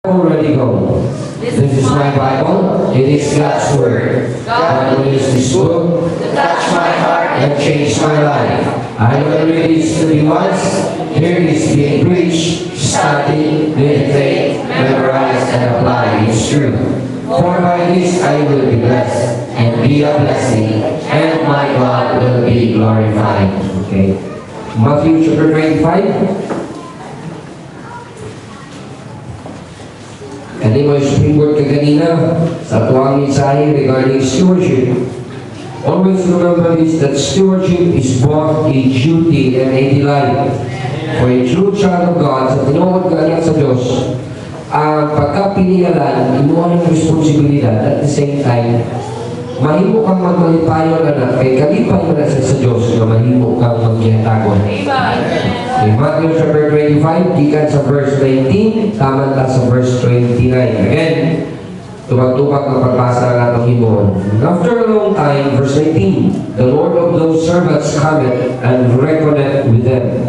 Already go. This is my Bible. It is God's Word. God will use this book to touch my heart and change my life. I will read this to the ones. Hear this being preached, study, meditate, memorize, and apply its truth. For by this I will be blessed and be a blessing, and my God will be glorified. Okay. Matthew chapter 25. Kanina may springboard ka kanina sa tuwang mensahe regarding stewardship. Always remember this, that stewardship is both a duty and a delight. For a true child of God, sa tinuod ka niya sa Diyos, ang pagkapinigalan, inuwan ng responsibilidad at the same time, mahimo kang magmalipayon na kay kalipay mo na sa Diyos na mahimo kang magyatagon. In Matthew chapter 25, gikan sa verse 19, taman ta sa verse 29. Again, tubag-tubag ng pagbasa ng atong himuon. After a long time, verse 19, the Lord of those servants cometh and reckoneth with them.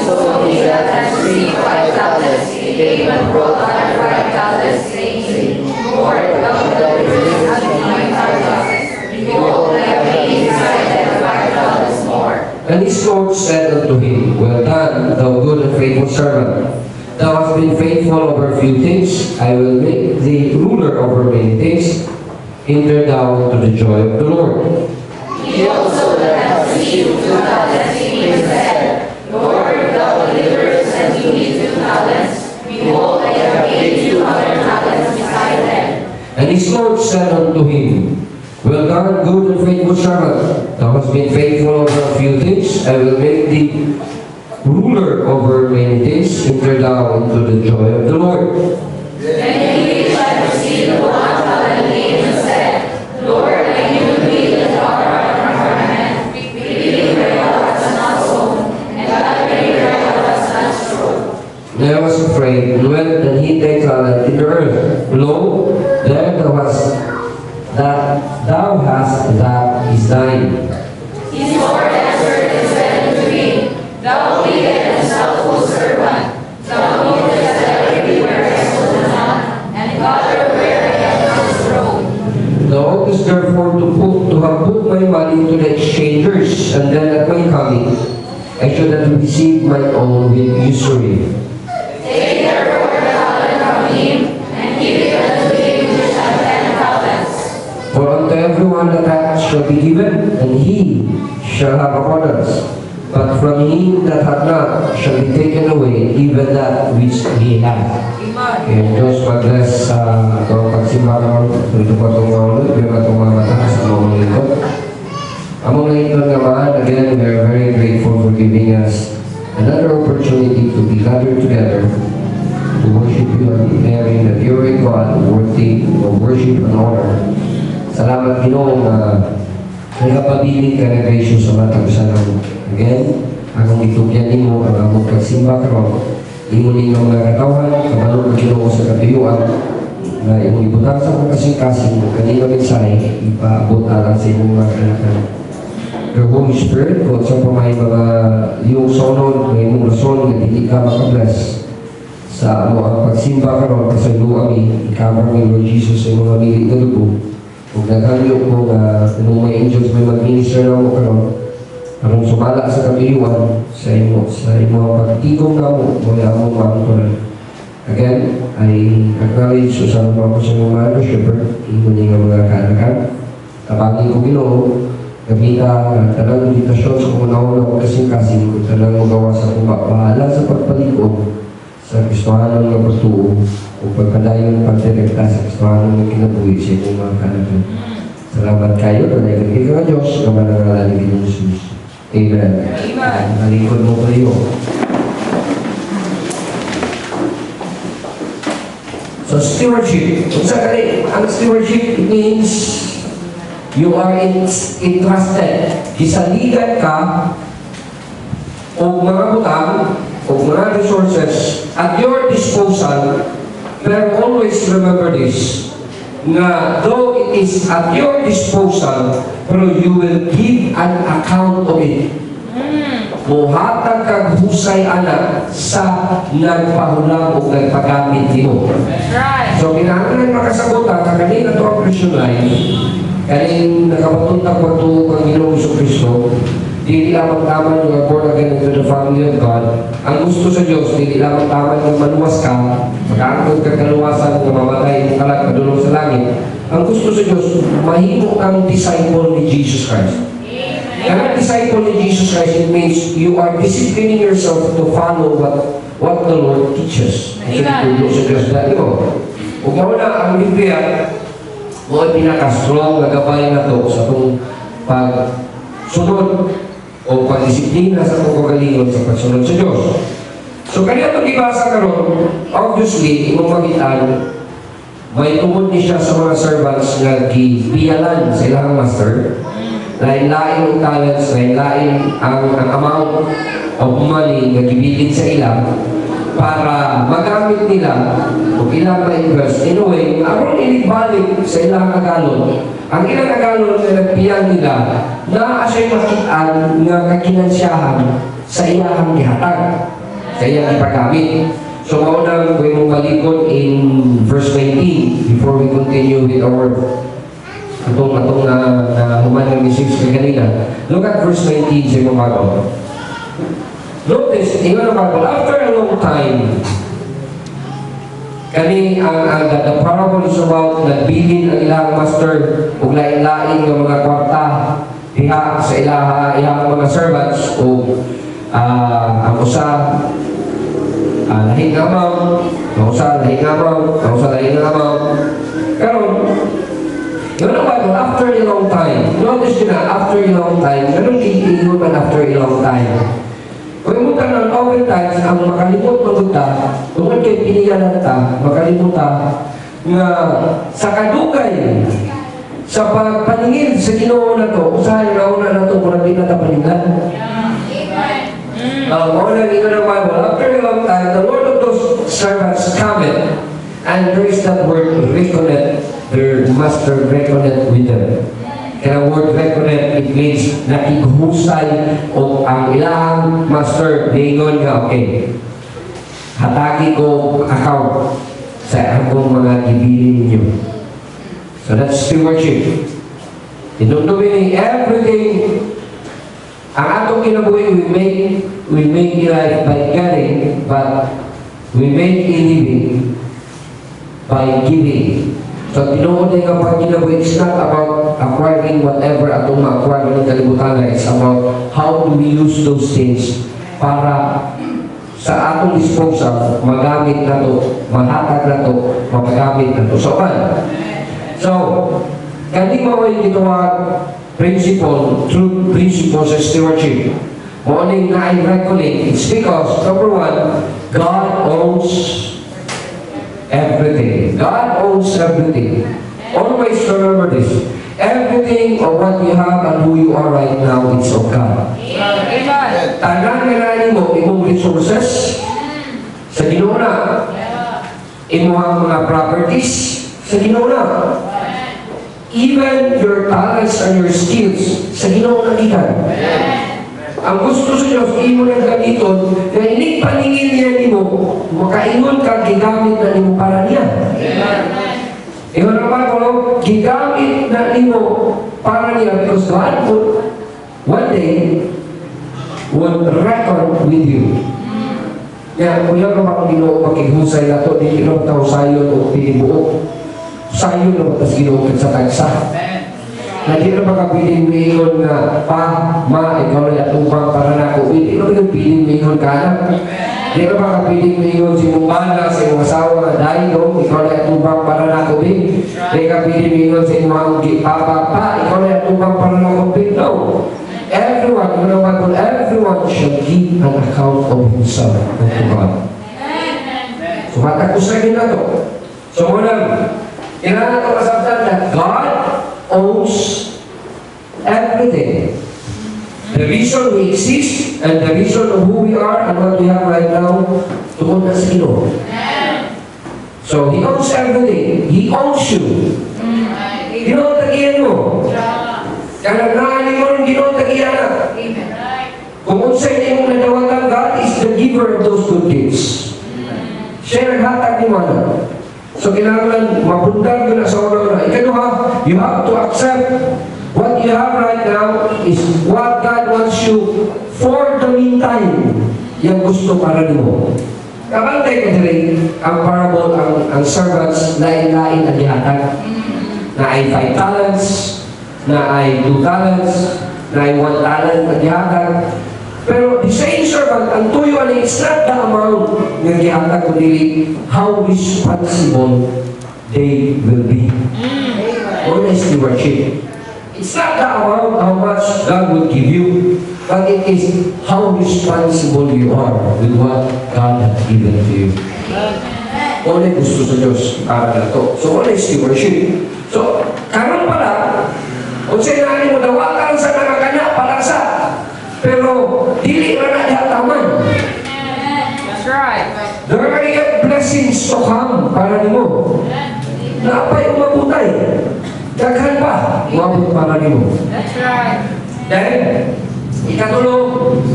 So he that has received 5 talents, he gave and brought other 5 talents, saying, Lord, thou hast received unto me 5 talents. Behold, I have made beside them 5 talents more. And his Lord said unto him, Well done, thou good and faithful servant. Thou hast been faithful over few things. I will make thee ruler over many things. Enter thou to the joy of the Lord. He also that hath received 2 talents came and said, Lord, thou deliverest unto me 2 talents. Behold, I have made 2 other talents beside them. And his Lord said unto him, Well done, good and faithful servant. Thou hast been faithful over a few things. I will make thee ruler over many things. Enter thou into the joy of the Lord. Then he which had received the 1 talent came and said, Lord, I knew thee that thou art a farmer, reaping where thou hast not sown, and gathering where thou hast not strawed. And I was afraid, and went and hid thy talent in the earth. Lo, there thou hast that is thine. His Lord answered and said unto him, Thou wicked and slothful servant, thou knowest that everywhere I sow not, and gather where I have not strawed. Thou oughtest therefore to have put my money into the exchangers, and then at my coming I should have received my own with usury. Take therefore the talent from him, and give it unto him which hath 10 talents. For unto everyone that hath shall be given, and he shall have abundance. But from him that hath not shall be taken away even that which he hath. And Diyos mag-bless sa itong pagsimbahan dito pa itong mga ulit, pero itong mga mataas sa mga lingkod. Among lingkod naman, again, we are very grateful for giving us another opportunity to be gathered together to worship you and declaring that you are a God worthy of worship and honor. Salamat Ginoo na nagapabiling ka na gracious sa matang sanang. Again, akong itugyan nimo ang among pagsimba karon. Imo ninyo mga katawan, kabalo na Ginoo sa katuyuan na imong ibutang sa mga kasing-kasing kanina mensahe ipaabot alang sa imong mga kanakan. The Holy Spirit, kung sa pa may mga iyong sonod, may imong rason na hindi ka makabless sa amo ang pagsimba karon kasaylo kami, ikamang ng Lord Jesus sa imong mamili na dugo. Kung naghalyo ko na nung may angels may mag-minister na mo karon, anong sumala sa katuyuan sa imo pagtigong na mo, mula mo maangkulan. Again, I acknowledge sa mga ko sa mga worshiper, imo niya mga kaanakan. Tabangin ko Ginoo, gamita talang meditasyon sa kumunahon ng kasing-kasing, kung talang magawa sa bahala sa pagpalikod sa Kristohanon ng pagtuo o pagpadayon ng pagdirekta sa Kristohanon ng kinabuhi sa inyong mga kanakan. Salamat kayo na nagkakita ka Diyos na manangalan ng Ginoo Jesus. Amen. Nalikod mo kayo. So stewardship. Kung sa kali, ang stewardship means you are entrusted. Isaligan ka o mga butang o mga resources at your disposal, pero always remember this, na though it is at your disposal, pero you will give an account of it. muhatag kag husay anak sa nagpahulam o nagpagamit nimo. Right. So, kinahanglan makasagot ka kanina to ang Christian life, kaning nakabatutag mo to kang Ginoong Kristo, dili lamang taman yung born again into the family of God. Ang gusto sa Diyos, dili lamang taman yung maluwas ka, magkaangkot ka kaluwasan, na mamatay mo kalag, madulong sa langit. Ang gusto sa Diyos, mahimo kang disciple ni Jesus Christ. Ang disciple ni Jesus Christ, it means you are disciplining yourself to follow what the Lord teaches. Kasi tulo sa Diyos dahil mo. Kung na ang Biblia, mo ay pinaka-strong na gabay na to sa itong pagsunod o pagdisiplina sa itong kagalingon sa pagsunod sa Diyos. So, kanya itong ibasa karon, obviously, imong magitan, may tungod ni siya sa mga servants na gibiyalan sa ilang master, lain-lain ang talents, lain-lain ang amount of money na gibilin sa ilang para magamit nila o ilang ma-invest. In a way, aron inibalik sa ilang agalon. Ang ilang agalon na nagpiyang nila na asay makitaan nga kakinansiyahan sa iyang gihatag, sa iyang ipagamit. So, maunang kung mong malikod in verse 19 before we continue with our atong na human ng message kay kanina. Look at verse 19 sa mga bago. Notice, ingon ang Bible, after a long time, kani the parable is about nagbilin ang ilang master ug lain-lain ng mga kwarta diha sa ilang mga servants o ang usa lahing amaw, ang usa lahing amaw, ang usa lahing amaw. Karon, yun ang Bible, after a long time. Notice nyo na, after a long time, ganun kikiingon man after a long time. Kung imutan ng oftentimes, ang makalimot magpunta, tungkol kay piniyalan ta, makalimutan nga sa kadugay, sa pagpaningin sa Ginoo na to, usahay na una na to, kung hindi na tapalingan. Maunang ingon ng Bible, after a long time, the Lord of those servants cometh, and there is that word, reconnect. Their master reconnect with them. Kaya word reconnect, it means nakighusay o ang ilang master, dingon nga, okay, hatagi ko account sa akong mga gibilin ninyo. So that's stewardship. Inumdumi everything. Ang atong kinabuhi, we make life by getting, but we make a living by giving. So, tinuod nga pag kinabuhi, it's not about acquiring whatever atong ma-acquire ng kalibutan. It's about how do we use those things para sa atong disposal, magamit na to, mahatag na to, magamit na to. So, kani maway gitawag principle, true principle sa stewardship. Morning na I recollect, it's because, number one, God owns everything. God owns everything. Always remember this. Everything of what you have and who you are right now, it's of God. Amen. Tanang nilani mo, imong resources, sa Ginoo na. Imong mga properties, sa Ginoo na. Even your talents and your skills, sa Ginoo na gikan. Ang gusto sa Diyos, imo na gamiton, na inig paningin niya nimo, makaingon ka, gigamit na nimo para niya. Iyon naman ko, gigamit na nimo para niya, because God would one day would reckon with you. Kaya, kung yan naman ang Ginoo makighusay na ito, di kinong tao sayo o pinibuo. Sayo na matas Ginoo sa tagsa. Hindi na makapiling mayon na ikaw na yatubang para na ako. Hindi na makapiling mayon ka na. Hindi na makapiling mayon si Mumana, sa iyong asawa, dahil ikaw na yatubang para na ako. Hindi na makapiling mayon sa iyong papa, ikaw na yatubang para na ako. No. Everyone should give an account of himself unto God. So, matakusahin na to. So, muna, kailangan ito kasabtan na God owns everything. The reason we exist and the reason of who we are and what we have right now, tungkol na sa Ginoo. So, He owns everything. He owns you. Ginoo tagiyan mo. Kaya nagnahali mo rin Ginoo tagiyan na. Kung unsay imong nadawagan, God is the giver of those good gifts. Siya naghatag ni mana. So kailangan mapundar ko na sa una-una. Ikaduha, you have to accept what you have right now is what God wants you for the meantime. Yang gusto para mo. Kabantay ka rin ang parable, ang servants, lain-lain ang ihatag. Na ay 5 talents, na ay 2 talents, na ay 1 talent ang ihatag. Pero the same servant, ang tuyo ay it's not the amount ng ihatag, kundi how responsible they will be. Honest stewardship. It's not the amount how much God will give you, but it is how responsible you are with what God has given to you. Ano gusto sa Diyos para na ito? So, ano stewardship? So, karon pala, kung sinabi mo, dawakan sa nakakanya, palasa. Pero, dili na na dihataman. That's right. There are yet blessings to come para ni mo. Napay umabutay. Daghan pa, umabot para ni mo. That's right. Then, ikatulong,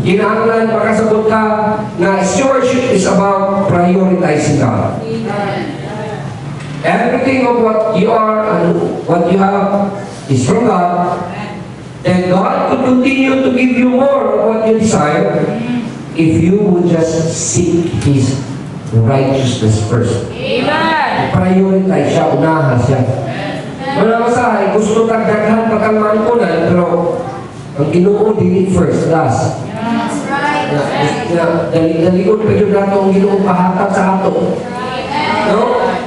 kinahanglan makasabot ka na stewardship is about prioritizing God. Everything of what you are and what you have is from God. Then God could continue to give you more of what you desire if you would just seek His righteousness first. Amen. Prioritize siya, unahan siya. Wala masahay, gusto tagdaghan pagkamankunan, pero ang Ginoo dili first, last. That's right. Dalikod pa yun nato ang Ginoo pahatag sa ato. No?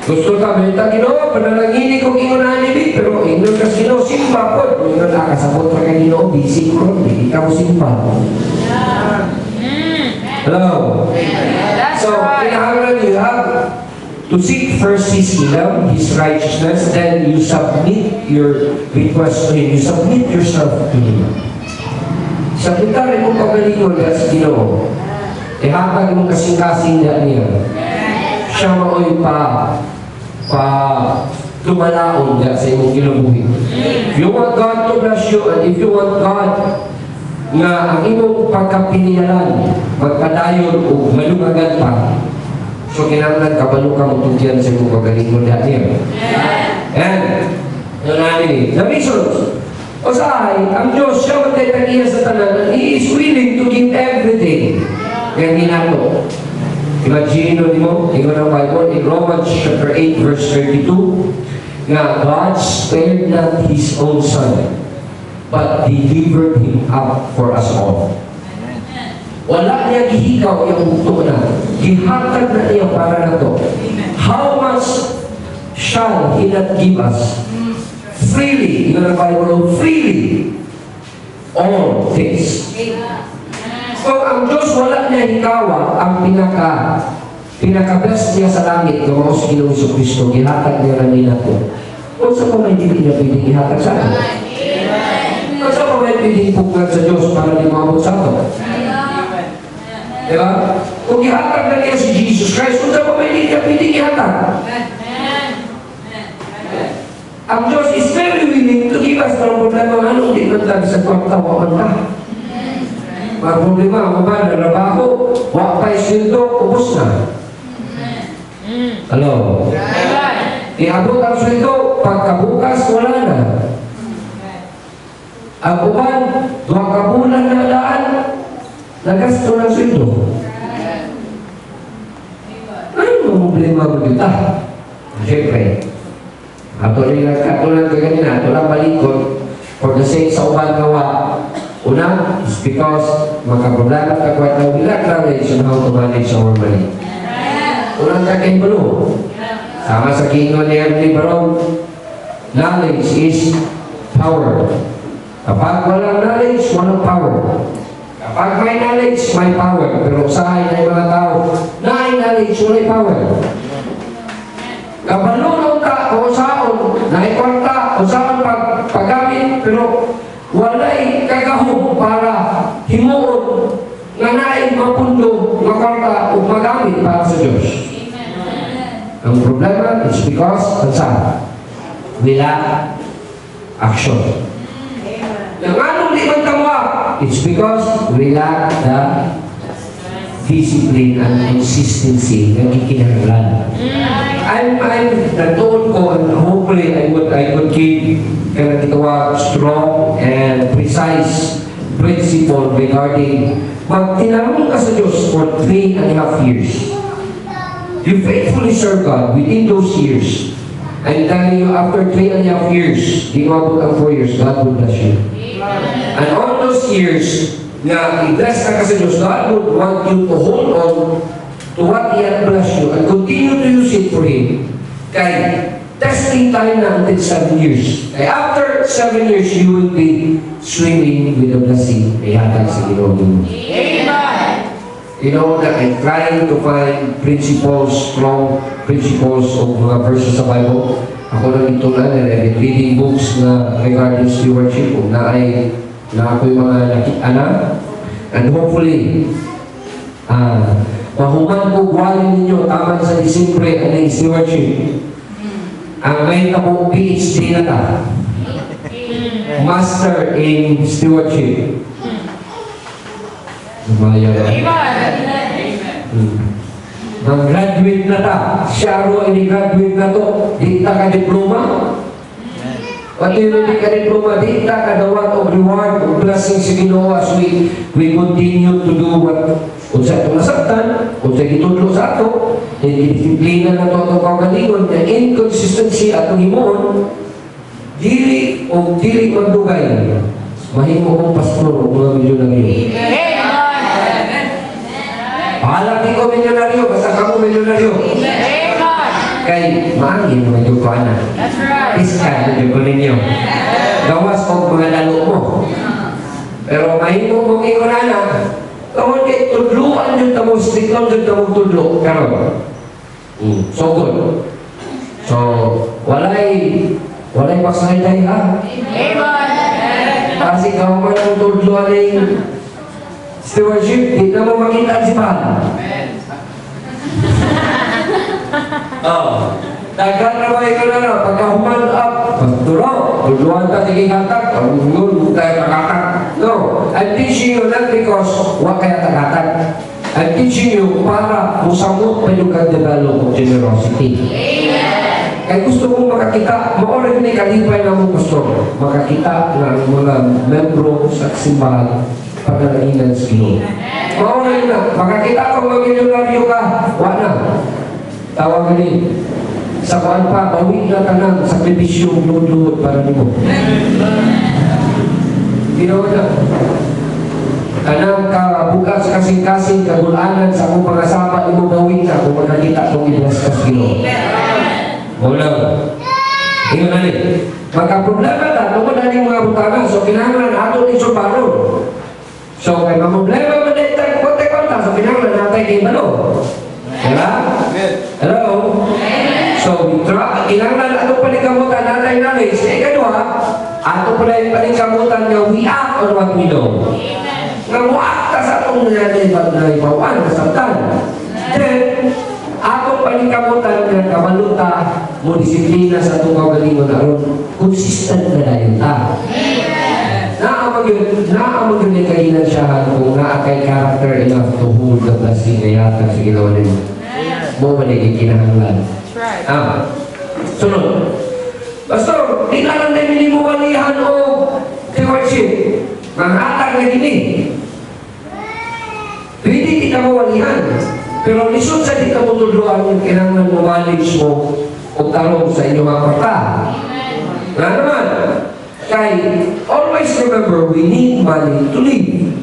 Gusto ka, benta Ginoo, panalangini kong ingunahan ni pero ingon ka Ginoo, simba po. Ingon na, kasabot ka kay Ginoo, busy ko, hindi ka mo simba. Hello? That's So, right. kinahanglan you have to seek first His kingdom, His righteousness, then you submit your request to Him. You submit yourself to Him. Sabitan mo pagalingon ka sa Ginoo. Ihatag mo kasing-kasing niya. Siya maoy pa lumalaon niya sa imong gilabuhin. If you want God to bless you, and if you want God nga ang imong pagkapiniyalan, magpadayon o malungagan pa, so kinahanglan kabalo ka mutugyan sa imong pagalingon niya. And, yun namin the reasons. O saan, ang Diyos, siya magtatagiya sa tanan, and He is willing to give everything. Kaya hinato. Imagine mo, ingon ang Bible, in Romans chapter 8, verse 32, nga God spared not His own Son, but delivered Him up for us all. Wala niya gihikaw yung bukto na. Gihatag na niya para na to. How much shall He not give us? Freely, yun ang Bible, freely, all things. So, ang Diyos wala niya hikawa ang pinaka-best niya sa langit ng mga Ginoo Kristo, gihatag niya na nila to. Kung sa pa may hindi niya pwedeng ihatag sa atin? Kung sa pa may pwedeng pugad sa Diyos para di maabot sa atin? Diba? Kung ihatag na niya si Jesus Christ, kung sa pa may hindi niya pwedeng ihatag? Ang Diyos is very willing to give us ng problema anong di man lang sa kwartawakan ka. Mga problema, mga ba, narabaho, wak pa isildo, ubos na. Hello? Iabot ang sweldo, pagkabukas, wala na. Ang uban, 2 kabulan na daan, nagasto ng sweldo. Ano ang problema mo dito? Siyempre, ato nila katulad ka ganina, ato lang balikod, for the sake sa uban gawa, una, is because magkaproblema ka kwat na wala knowledge on how to manage our money. Unang kakin balo. Sama sa kingon ni Anthony Barong, knowledge is power. Kapag walang knowledge, walang power. Kapag may knowledge, may power. Pero usahay na yung mga tao, na knowledge, walay power. Kabalunong ka o usaon, naikwarta, usaon paggamit, pero walay kagahog para himuon nga naing mapundo, makwarta o magamit para sa Diyos. Ang problema is because, wala action. Nang anong di man tama, It's because we lack the discipline and consistency na kikinahanglan. I'm natoon ko, and hopefully I would keep kinatitawag strong and precise principle regarding pag tinanong ka sa Diyos for 3.5 years, you faithfully serve God within those years. I'm telling you, after 3.5 years, di mabot ang 4 years, God will bless you. And all those years na i-bless ka sa Diyos, God would want you to hold on to what He had blessed you and continue to use it for Him. Kaya testing time na until 7 years. Kaya after 7 years, you will be swimming with the blessing na ihatag sa Ginoo. Amen. You know that I'm trying to find principles, strong principles of mga verses sa Bible. Ako lang ito na, reading books na regarding stewardship, kung na ako'y mga nakita na. And hopefully, mahuman po gwalin ninyo taman sa Disyempre ang stewardship. Ang may tapong PhD na ta. Master in Stewardship. Mag-graduate na ta. Siya ro ay graduate na to. Di ta ka diploma. Pati yung di ka diploma, di ta ka dawat o reward o blessing sa Ginoo as we continue to do what unsa itong nasabtan, unsa gitudlo sa ato, disiplina na ito atong kaugalingon, na inconsistency atong himuon, dili o dili magdugay. Mahimo kong pastor o mga milyonaryo. Pahala di ko milyonaryo, basta kamo milyonaryo. Kay maangin naman yung kuhanan. That's right. Iskan na yung ninyo. Gawas kong mga lalo mo. Pero mahimo mong ikunana, kung kay tudluan yung tamo, stricton yung tamo tudlo, karon. So good. So, walay pagsayday ha? Amen. Kasi kung man ang tudluan ng stewardship, di na mo makita si Pahala. Dagan na ba ikaw na pagkahuman up, pagturo, tudluan ka tiging hatak, pag-ungun, tayo nakatak. No, I'm teaching you not because wag kaya tagatak. I'm teaching you para musamot pa yung develop of generosity. Amen. Kaya gusto kong makakita, maorin ni kalipay na mong gusto, makakita ng mga membro sa simbahan pagkalainan sa Ginoo. Maorin na, makakita kung mag-milyonaryo ka, wala. Tawag ni, sa kuan pa, bawi na tanang sakripisyo, luod-luod para nimo. Ginawa na. Kanang bukas kasing-kasing, kagulanan sa akong pangasama, imo bawi na kung makakita kung iblas ka sa Ginoo. Wala. Ingat na rin. Magka-problema na, naman na yung mga butanan, so kinahanglan ato ni Subaron. So, kay mamblema man na itang konti-konta, so kinahanglan natin kay Balo. Diba? Hello? So, kinahanglan ato palikamutan natin namin. Sige kadwa, ato pala yung palikamutan nga we act on what we know. Nga muakta sa itong na ibawan, kasabtan. Then, ato palikamutan nga kamaluta mo disiplina sa itong kaugalingon na ron, consistent na dahil ta. Naamag yun yung kahinasyahan kung naakay character enough to hold the blessing na yata sa ginawa nila. Mo maniging kinahanglan. That's right. Sunod. Pastor, di na lang na minimuwalihan o stewardship. Mangatag na gini. Pwede kita mawalihan. Pero lisod sa di ka mutudluan yung kinahanglan mo knowledge mo o tarong sa inyong mga kwarta. Nga naman. Kaya, always remember, we need money to live.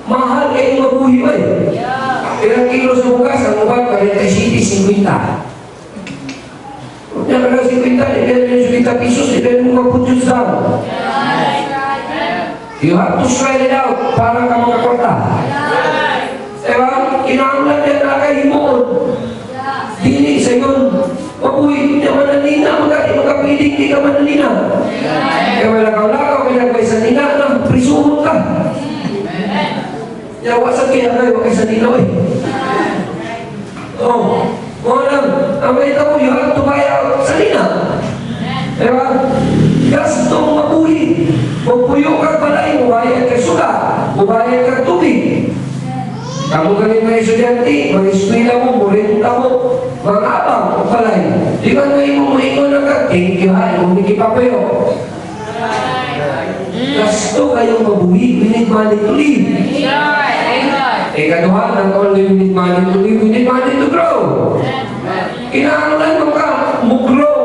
Mahal kayo mabuhi ba eh? Ilang kilo sa bukas, ang ubat, 47, 50. Kung niya ka lang 50, ilan yung 50 pesos, ilan yung mga putyos daw. You have to spread it out para ka mga kwarta. Diba? Kinahanglan yan na kayo himuon. Dili sa yun. Mabuhi, hindi ka manalina, magkapiling, hindi ka manalina. Kaya may lakaw-lakaw, may lagay sa nina, prisuhon ka. Yawa sa kinagay, wag sa nina eh. Oh, mga lang, ang may tamo, you have to buy out sa nina. Diba? Gastong mabuhi. Magpuyo ka pala, yung bayad kay galing mga estudyante, mga eskwela mo, murenta mo, mga abang, o palay. Di ba na mo ingon na ka? Thank you, ha, yung nakipapayo. Gasto kayong mabuhi, we need money to live. Kaduha, not only we need money to live, we need money to grow. Kinahanglan mo ka, mo-grow.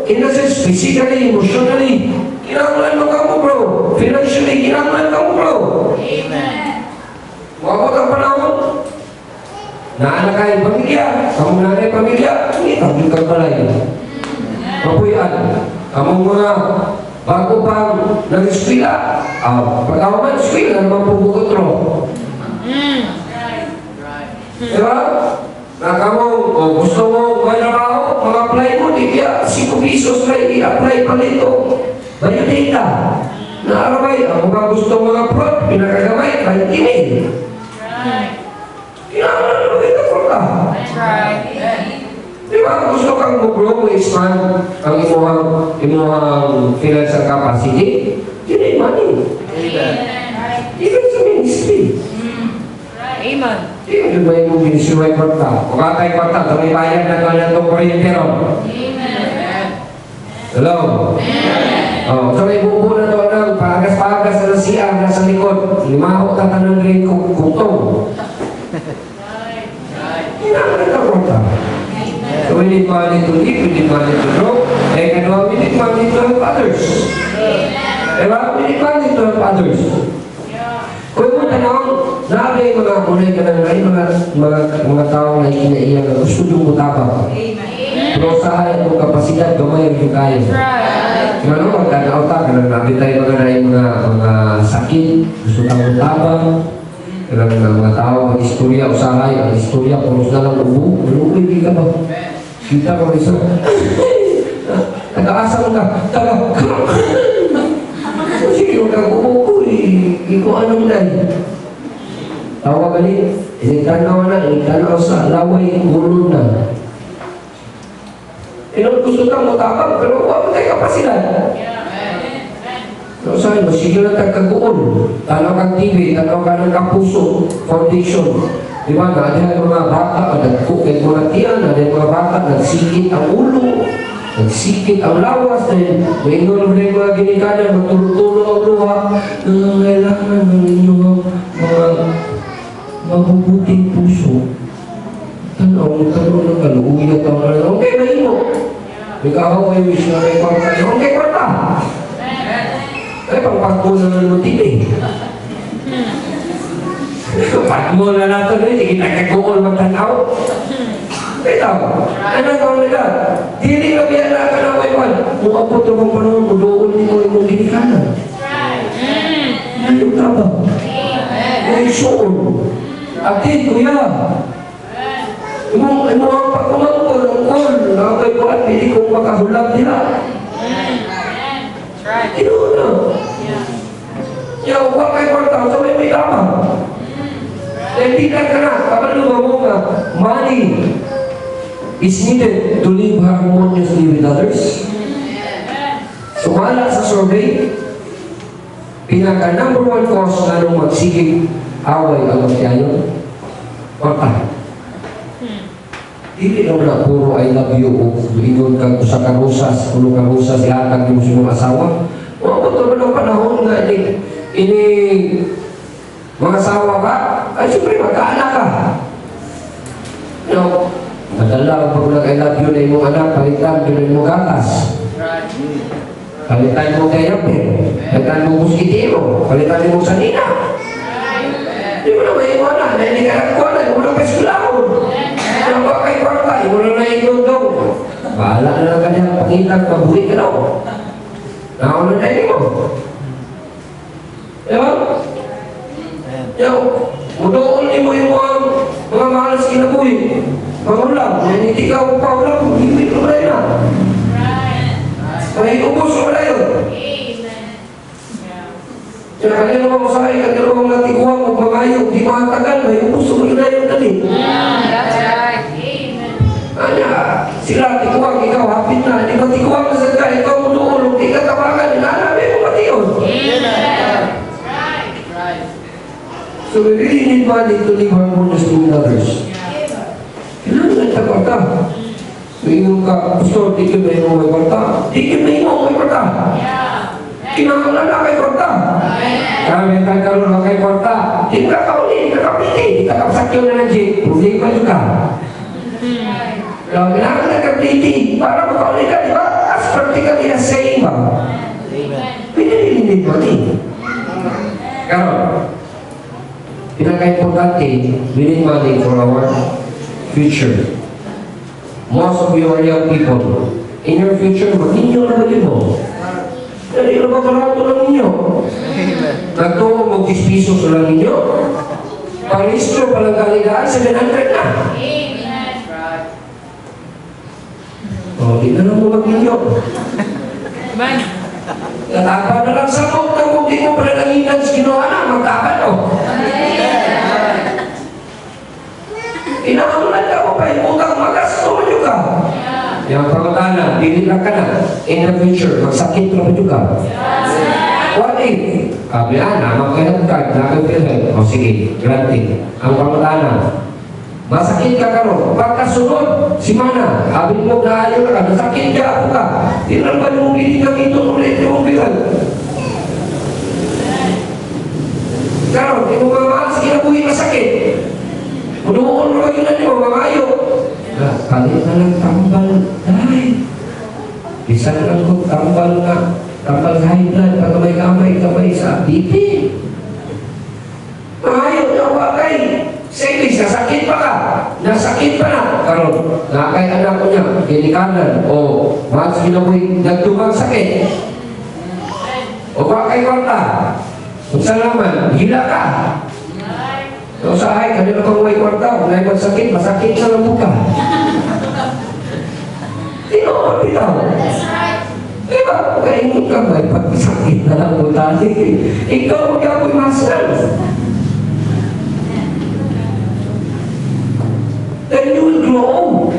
In a sense, physically, emotionally. Kinahanglan mo ka mo-grow. Financially, kinahanglan ka mo-grow. Wabot ang panahon. Naanak kayo pamilya. Kamu nanay pamilya. Itang yung kagbalay. Mapuyan. Kamong mga bago pang nag-eskwila. Pag-awaman, eskwila, naman pupukotro. Diba? Na kamong, gusto mo may trabaho, mag-apply mo, di kaya 5 pesos na i-apply pa nito. Bayo data. Naarabay, ang mga gusto mga prod, pinakagamay, kahit email. Kinahanglan na mag-ito ka. Di ba, gusto kang mag-grow, expand ang imuhang financial capacity? You need money. Even sa ministry. Amen. Yung ba yung ministry may kwarta? O kakay kwarta, ito may bayad na kanya itong kuryentero. Hello? So may bubo na doon ng pagas-pagas na siyang nasa likod. Limaho ka ng rin kutong. Kinahanglan ka kwarta. So we need money to live, we need money to grow. Kadua, we need money to help others. Diba? We need money to help others. Kung mo tanong, nabi mga kulay ka ng mga tao na kinaiyan na gusto yung mutabang. Pero sa mo kapasidad, gamay yung kaya. Ano, magkakauta ka na nabi tayo mga sakit, gusto kang mutabang. Kailangan mga tao, mag-istorya, usahay, ang istorya, pulos na lang ubo, hindi ka ba? Kita ko isa, nag-aasam ka, sige, huwag kang umuko, ikaw anong dahil. Tawa galing, initanaw sa laway, gulong na. Gusto kang mutabang, pero huwag mo tayo kapasidad. So sa'yo, sige na tagkaguon. Tanaw kang TV, tanaw ka ng kapuso, foundation. Di ba, nadyan mga bata, nagkukit mga tiyan, nadyan mga bata, nagsikit ang ulo, nagsikit ang lawas, dahil may ingon na yung mga ginikanan, magtulo-tulo ang luha, kailangan ng inyong mga mabubuting puso. Tanaw ng kaluuyat ang mga, okay na ino. Ikaw ay wish na may kwarta, okay kwarta. Ay, pangpagpunan ng motive. Pagmo na nato na, hindi nagkaguol magtanaw. Ito, ano ka nila? Dili ka biya na ka na waiwan. Kung ako ito kong panahon, mudoon ni mo yung ginikanan. Ayun taba. Ay, soon. Atin, kuya. Imo ang pagkumangkol, ang kol. Nakakay ko at hindi kong makahulab nila. Ino na. Huwag kayo kwarta, sa may lamang. Tindihan ka na, kapag mo nga, money is needed to live harmoniously with others. Sumala sa survey, pinaka number 1 cause na nung magsigig away ang magtiyayon, kwarta. Hindi naman na puro I love you o ingon kang sa karusas, pulo karusas, ihatag yung sa mga asawa. Mabot naman ang panahon nga ini mga asawa ka, ay siyempre magkaanak ka. Madala pag nag I love you na yung anak, palitan yun na yung gatas. Palitan mo kay Yapir, palitan mo muskitero, palitan mo sanina. Hindi mo na may iwanan, na hindi ka nagkuwanan, hindi mo na pesulahon. Ano ba kay kwarta, hindi mo na nainundong. Bahala na lang kanyang pangitan, mabuhi ka daw. Nakaunan na hindi mo. Diba? Mudoon mo yung mga mahalas kinabuhi. Mga ulam, hindi ka pa ulam, hindi ko na yun. May ubos ko na yun. Kaya kanina mo masahay, kanina mo mga tiguang o pangayong, di makatagal, may ubos ko na yun dali. That's right. Kanya, sila tiguang, ikaw hapit na, di ba tiguang na sa ka, ikaw mudoon, di ka tawagan, inalabi mo pati yun. So we really need need money to live harmoniously with others. Kailangan ng kwarta. Mayroon ka, Pastor, di ka may may kwarta. Di ka may may kwarta. Kinakalan na kay kwarta. Kami kagkaroon na kay kwarta. Di ka kauli, di ka kapiti, di ka kapsakyo na ng jeep. Problema juga. Kalau kailangan na kapiti, para makauli ka, di ba? As practically as saying ba? Pinililin mo ni. Karon, pinaka-importante, we need money for our future. Most of you are young people. In your future, mag-inyo na ba yun mo? Dali na ba karato lang ninyo? Nagtuo mag-10 lang ninyo? Paristro palang kaligaan, 700 na. O, di na lang mo mag-inyo. Natapa na lang sa mong na kung di mo pala nanginan sa ginawa na, magkapan o. Inakamulan ka mo pa, utang magasto mo juga. Yang pangutana, dililang ka na. In the future, magsakit na mo juga. What if? Kabilaan, magkainag card, nakapilhan. O sige, granted. Ang pangutana, masakit ka karon, pagkasunod, si Mana, abin mo na ayaw na ka, nasakit ka ako ka. Tinan ba yung biling kang ito ulit yung bilang? Karon, di mo mamahal sa kinabuhi masakit. Punuon mo kayo na niyo, mamayo. Kalit na lang tambal, dahil. Bisan lang ko tambal na, tambal sa high blood, pag kamay sa BP. Mamayo, nawa kay. Sige, nasakit pa ka. Nasakit pa na. Karon, nakay anak ko niya, kinikanan, o mas ginamoy, nagdugang sakit. O ba kay kwarta? Kung saan naman, hila ka. So sahay, kanina kang may kwarta, kung may magsakit, masakit sa lang buka. Tinoon, bitaw. Diba? Kaya hindi ka may pagsakit na lang buta. Ikaw mag-apoy masal. Then you will grow old.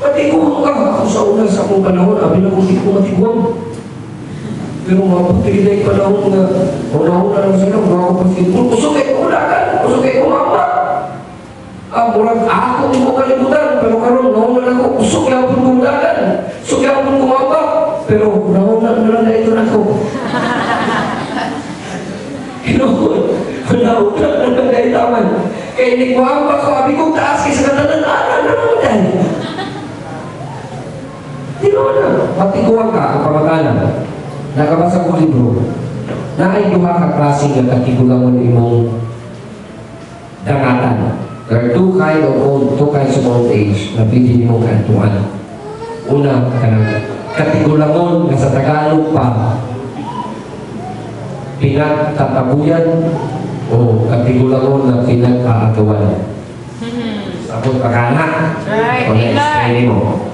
Matiguan ka. Ako sa una sa akong panahon, abi na kung di ko matiguan. Pero mabuti na yung panahon na unahon na lang sila, mga kapatid. Usukay ko ulakan, usukay ko mama. Murag ako di mo kalimutan, pero karon nahon na lang ko, usukay ako ng ulakan, usukay ako ng kumama. Pero nahon na lang ito na ko. Nahon na lang na itaman. Kaya hindi ko hamba ko, abi kong taas kaysa katananan na naman dahil. Di naman na. Matiguan ka ang pamagalan. Nakabasa ko libro. Na ay duha ka klase nga katigulangon imong dangatan. There are two kinds of old age na pwede nimong kantuan. Una, katigulangon nga sa Tagalog pa pinagtatabuyan o katigulangon na pinag-aagawan. Sapot pagkana. O na-explain mo.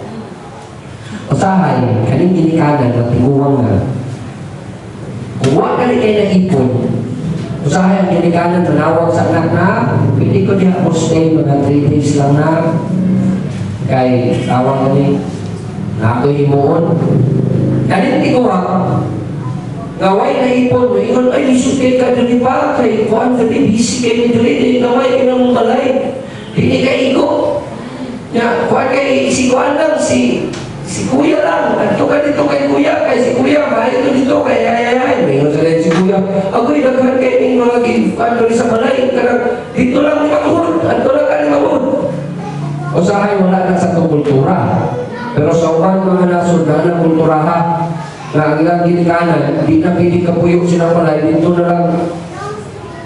Usahay, kaning ginikanan na tiguwang na kung wak ka kayo na-ipon, usahay ang ginikanan manawag sa anak na pwede ko niya stay mga 3 days lang na kay tawag ka ni na ako'y himuon. Kaning tiguwang gaway na ipon mo, ingon, ay, lisukay ka dali pa, kay kuhan ka din, busy kayo dali, gaway ka ng malay, hindi ka iko. Kuhan kayo, si kuhan lang, si kuya lang, nagto ka dito kay kuya, kay si kuya, mahal ko dito, kay ayayay, mayroon sa rin si kuya, ako'y nagkahan kayo ng mga ano sa malay, dito lang ni Mahmud, ato lang ka ni Mahmud. O sahay, wala na sa itong kultura. Pero sa uban mga nasod na ng kultura ha, na ang ilang ginikanan, di na pwede kapuyok silang malay, dito na lang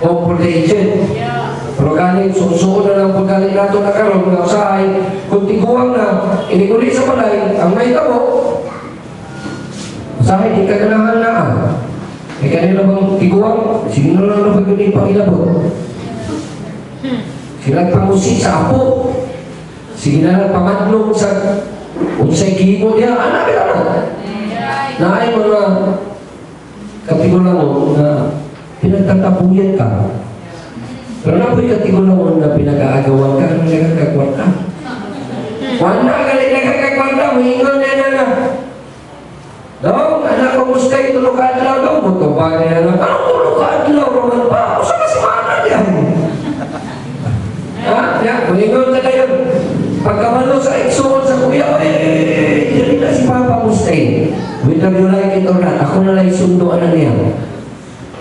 home for the agent. Pero galing, susuon na lang paggaling nato na karon mga usahay, kung tiguang na, inigulit sa balay, ang may tabo, usahay, di ka ganahan na. May kanila bang tiguang, sige na lang na pag-unin pang ilabot. Silang pangusi sa apo, sige na lang pamadlong sa unsay kimo niya, anak na. Na ay mga katigulangon na pinagtatabuyan ka. Pero na po'y katigulangon na pinag-aagawan ka, ano nagkakagwan ka? Wala ka rin nagkakagwan ka, mahingon na na. Daw, anak ko mustay, tulog ka adlaw daw. Butong pa niya na, anong tulog ka adlaw, Roman pa? O saan ka si Mana niya? Pagkabalo sa igsoon sa kuya, dili na si Papa mo stay. Whether you like it or not, ako na lang sunduan na niya.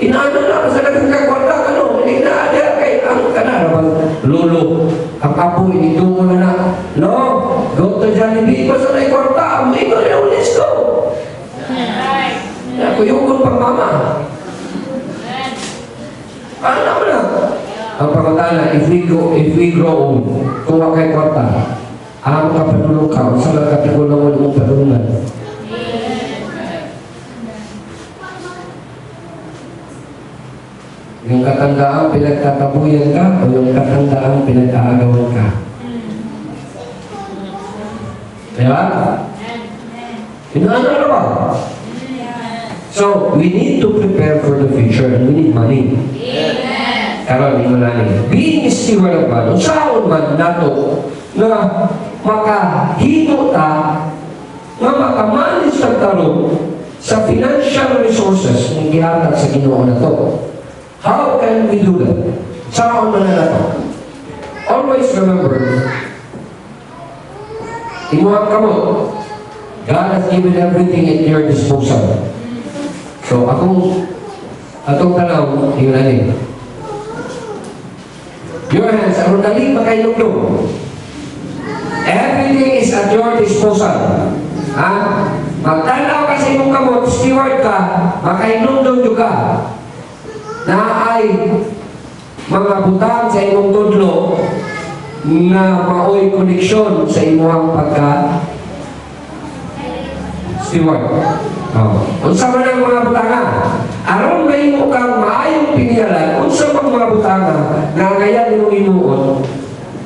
Inaano na, sa dagang kagwarta, ano, hindi na, kay ang kanaraman, lolo, ang apo, initungo na na, no, go to Jollibee, basta na ikwarta, ang ito na yung let's go. Kuyukon pang mama. Ano naman na? Ang pangutana, if we grow old, kuha kay kwarta, ang kapanulong ka, sa lang katigulang mo mong panulungan. Yung katandaan pinagtatabuyan ka o yung katandaan pinag-aagawan ka. Diba? Inaano na ba? So, we need to prepare for the future and we need money. Karon imo nani. Being a steward of God, unsaon man nato na makahimo ta nga makamanage sa tarong sa financial resources ng gihatag sa Ginoo nato. How can we do that? Saan man na nato? Always remember, imuhang kamot, God has given everything at your disposal. So, atong tanaw, yung nani. Your hands, ang dali makailugdog. Everything is at your disposal. Ha? Magtanaw ka sa imong kamot, steward ka, makailugdog ka. Na ay mga butang sa imong tudlo na maoy koneksyon sa imong pagka steward. Unsa man ang mga butanga? Aron mahimo kang maayong pinialan, unsa man mga butanga na kaya nimo imuon,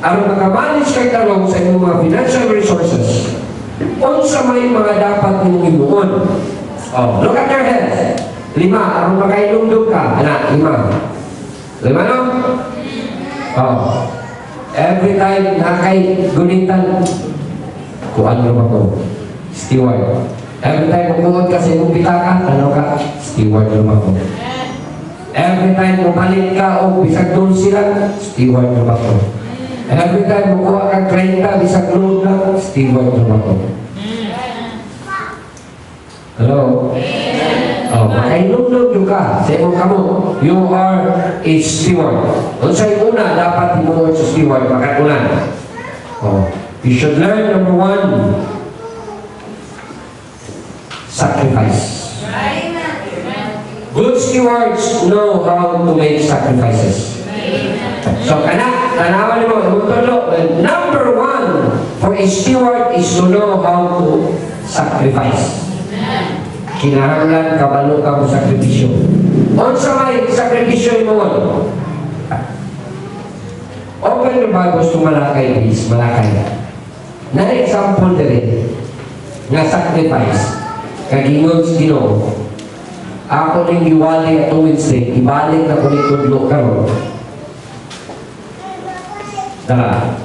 aron makamanage kay tarong sa imong mga financial resources. Unsa may mga dapat nimo imuon? Look at your head. 5, aron makailungdog ka. Anak, 5. 5 no? Every time na kay gunitan, kuan mo ba ko? Steward. Every time mukungod ka sa imong pitaka, ano ka? Steward naman ko. Every time mupalit ka o bisag doon sila, steward naman ko. Every time mukuha ka 30, bisag load lang, steward naman ko. Hello? Makailugdog yung ka sa imong kamot. You are a steward. Unsay una, dapat imuon sa steward, makatunan. You should learn, number 1, sacrifice. Good stewards know how to make sacrifices. So, tanawan mo, number 1 for a steward is to know how to sacrifice. Kinahanglan kabalo ka mo sakripisyo. Unsa may sakripisyo mo? Open your Bibles to Malakay, please. Malakay. Na example din nga sacrifice. Kagingon sa Ginoo, ako ning giwali at Wednesday, ibalik na ko ni tudlo karon.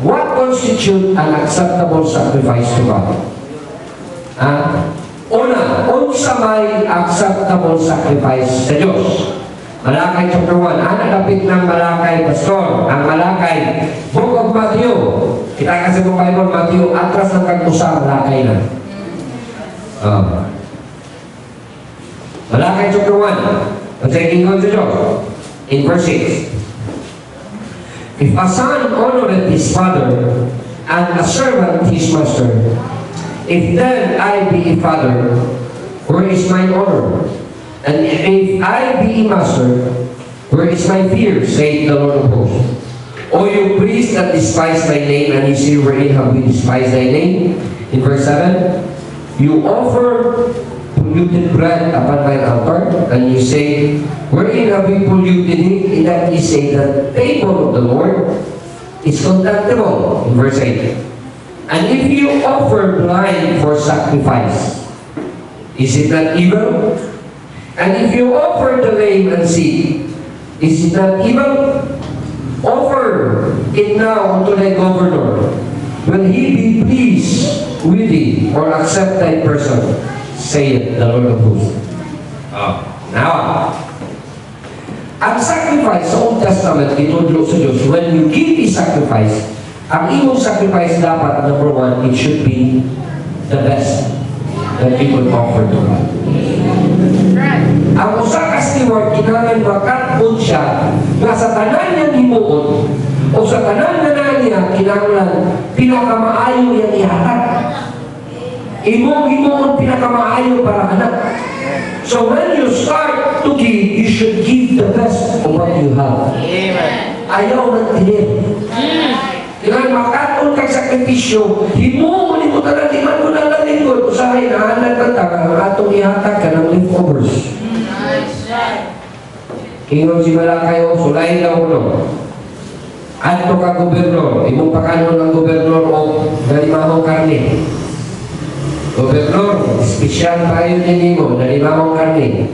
What constitute an acceptable sacrifice to God? Una, unsa may acceptable sacrifice sa Diyos? Malakay chapter 1. Napit ng Malakay, Pastor. Ang Malakay, Book of Matthew. Kita kasi kung Bible, Matthew, atras ng kag-usa, Malakay na. Malakay chapter 1. Ang gingon sa Diyos. In verse 6. If a son honoreth his father, and a servant his master, if then I be a father, where is my honor? And if I be a master, where is my fear, saith the Lord of hosts? O you priests that despise thy name, and you say, wherein have we despised thy name? In verse 7, you offer polluted bread upon mine altar, and you say, wherein have we polluted it? In that ye say, the table of the Lord is contemptible. In verse 8, and if you offer blind for sacrifice, is it not evil? And if you offer the lame and sick, is it not evil? Offer it now unto thy governor. Will he be pleased with thee, or accept thy person, saith the Lord of hosts. Now, ang sacrifice sa Old Testament, itudlo sa Diyos, when you give a sacrifice, Ang imong sacrifice dapat, number one, it should be the best that you could offer to God. Ang usa ka steward, kinahanglan makatbon siya nga sa tanan niya himuon o sa tanan na niya, kinahanglan pinakamaayo yang ihatag. Imong himuon pinakamaayo para anak. So when you start to give, you should give the best of what you have. Ayaw ng tinid. Kailangan makatbon kang sakripisyo, himuon mo tanan, di man mo na lalingkod, usahay na anak ng taga, ang atong ihatag ka ng leftovers. Ingon si Malakayo, sulayin na ulo. Ato ka gobernador, imong pakanon ng gobernador o nalimahong karne. Gobernador, espesyal tayo din mo, nalimahong karne.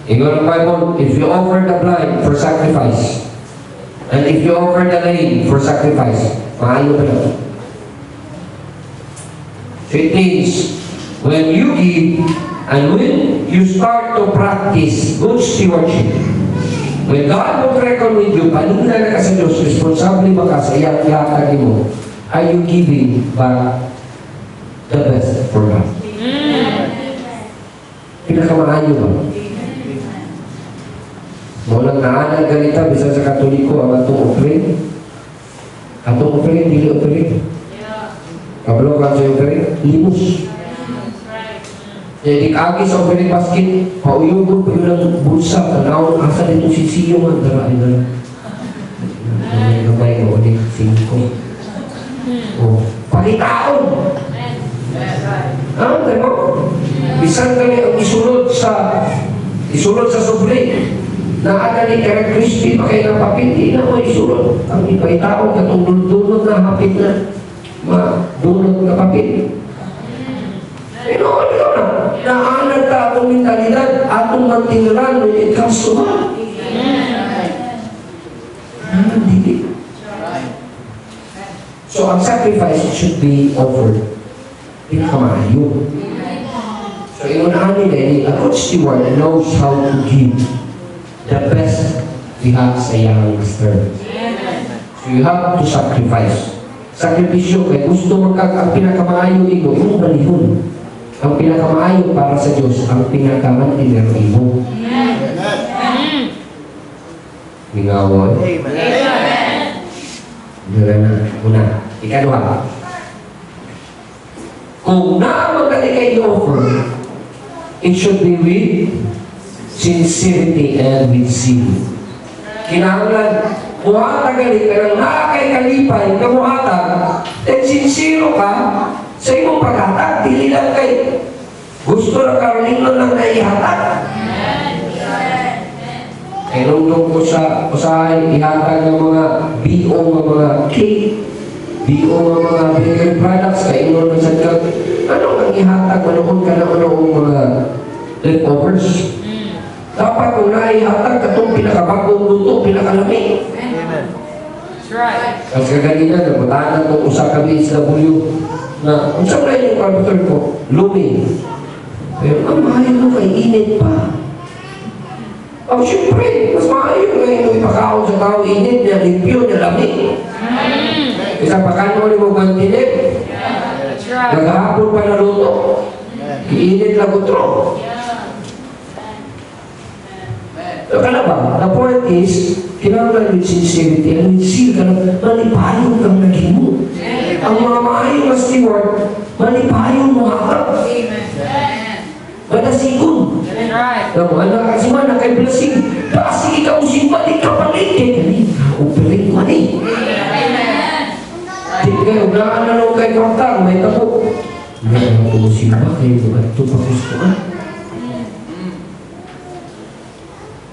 Ingon ang Bible, if you offer the blind for sacrifice, and if you offer the lame for sacrifice, maayo ba lang? So it means, when you give, and when you start to practice good stewardship, when God will reckon with you, paningin na ka sa Diyos, responsable ba ka sa iyang ihatag mo, are you giving back the best for God? Pinakamaayo ba? Mulang naanan ganita, bisa sa Katoliko, ang atong offering. Atong offering, dili offering. Kabalo ka sa offering, limos. Jadi kaki sa offering basket, pauyugon pa yun ang bulsa, tanawon, asa dito sisiyong ang darain na. Gamay mo ulit, 5. O, pagitaon. Tayo mo? Bisan kami ang isulod sa sufre. Na ada ni Karen Crispy, pakay ng papel, di na mo isulod. Ang ipaitaon, katong dunod na hapit na, madunod na papel. Pero ano na? Naanan ka atong mentalidad, atong mantingnan when it comes to God. Hindi. So, ang sacrifice should be offered. Pinakamaayo. So, inunahan nila, a good steward knows how to give the best we have sa iyang master. So, you have to sacrifice. Sakripisyo, kaya gusto ang pinakamaayo ito, yung balihon. Ang pinakamaayo para sa Diyos, ang pinakamantinero mo. Mingawan. Una. Ikaduha. Kung naamagali kayo offer, it should be with sincerity and with zeal. Kinahanglan, muhatag gali, pero nakakay kalipay, kamuhatag, at sincero ka, sa imong paghatag, dili lang kay gusto na karoling lang na ihatag. Kaya nung ko sa usahay, ihatag ng mga BO, ng mga cake, BO ng mga bakery products, kaya nung nasadkag, ano ang ihatag, manoon ka na anong mga leftovers. Dapat kung naihatag, katong pinakabagong luto, pinakalami. Right. Kasi kanina, nabutahan ko usa kami SW na, kung saan na yung carpenter ko, lumi. Pero ang mahal mo kay init pa. Oh, syempre, mas maayo ngayon ipakaon sa tao, init niya, limpyo niya, lamig. Isa pa kano ni mo gantinip. Naghahapon pa na luto. Iinit lang utro. So, kaya ba? The point is, kailangan with sincerity and with zeal ka na malipayon kang naging mo. Ang mga maayong na steward, malipayon mo harap. Madasigon. Namu, anak kasi man, kay blessing. Basi ikaw simbalik ka palit. Kaya operate man eh. Hindi kayo, naan na nung kay Kortang, may tabo. Ngayon ako simba kayo, ito pa gusto ka.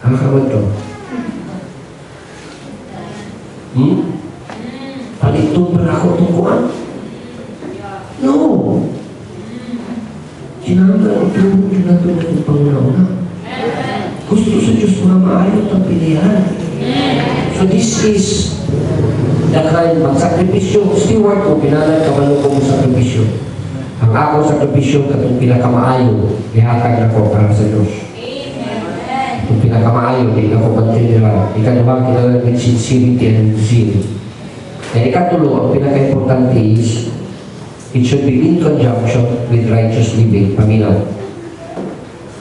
Ang kamad to. Palitong pa na ako tungkuan? No. Kinanggal ito, kinanggal itong Panginoon. Gusto sa Diyos mga maayot ang pilihan. So this is the kind of sakripisyo. Steward ko, pinalag kabalo ko sa sakripisyo. Ang ako sakripisyo katong pinakamaayo, ihakag na ko para sa Diyos. Kung pinakamaayo, hindi ako pagtinira. Ikaduha, kinala with sincerity and zeal. And ikatulo, ang pinaka-importante is, it should be in conjunction with righteous living. Paminaw.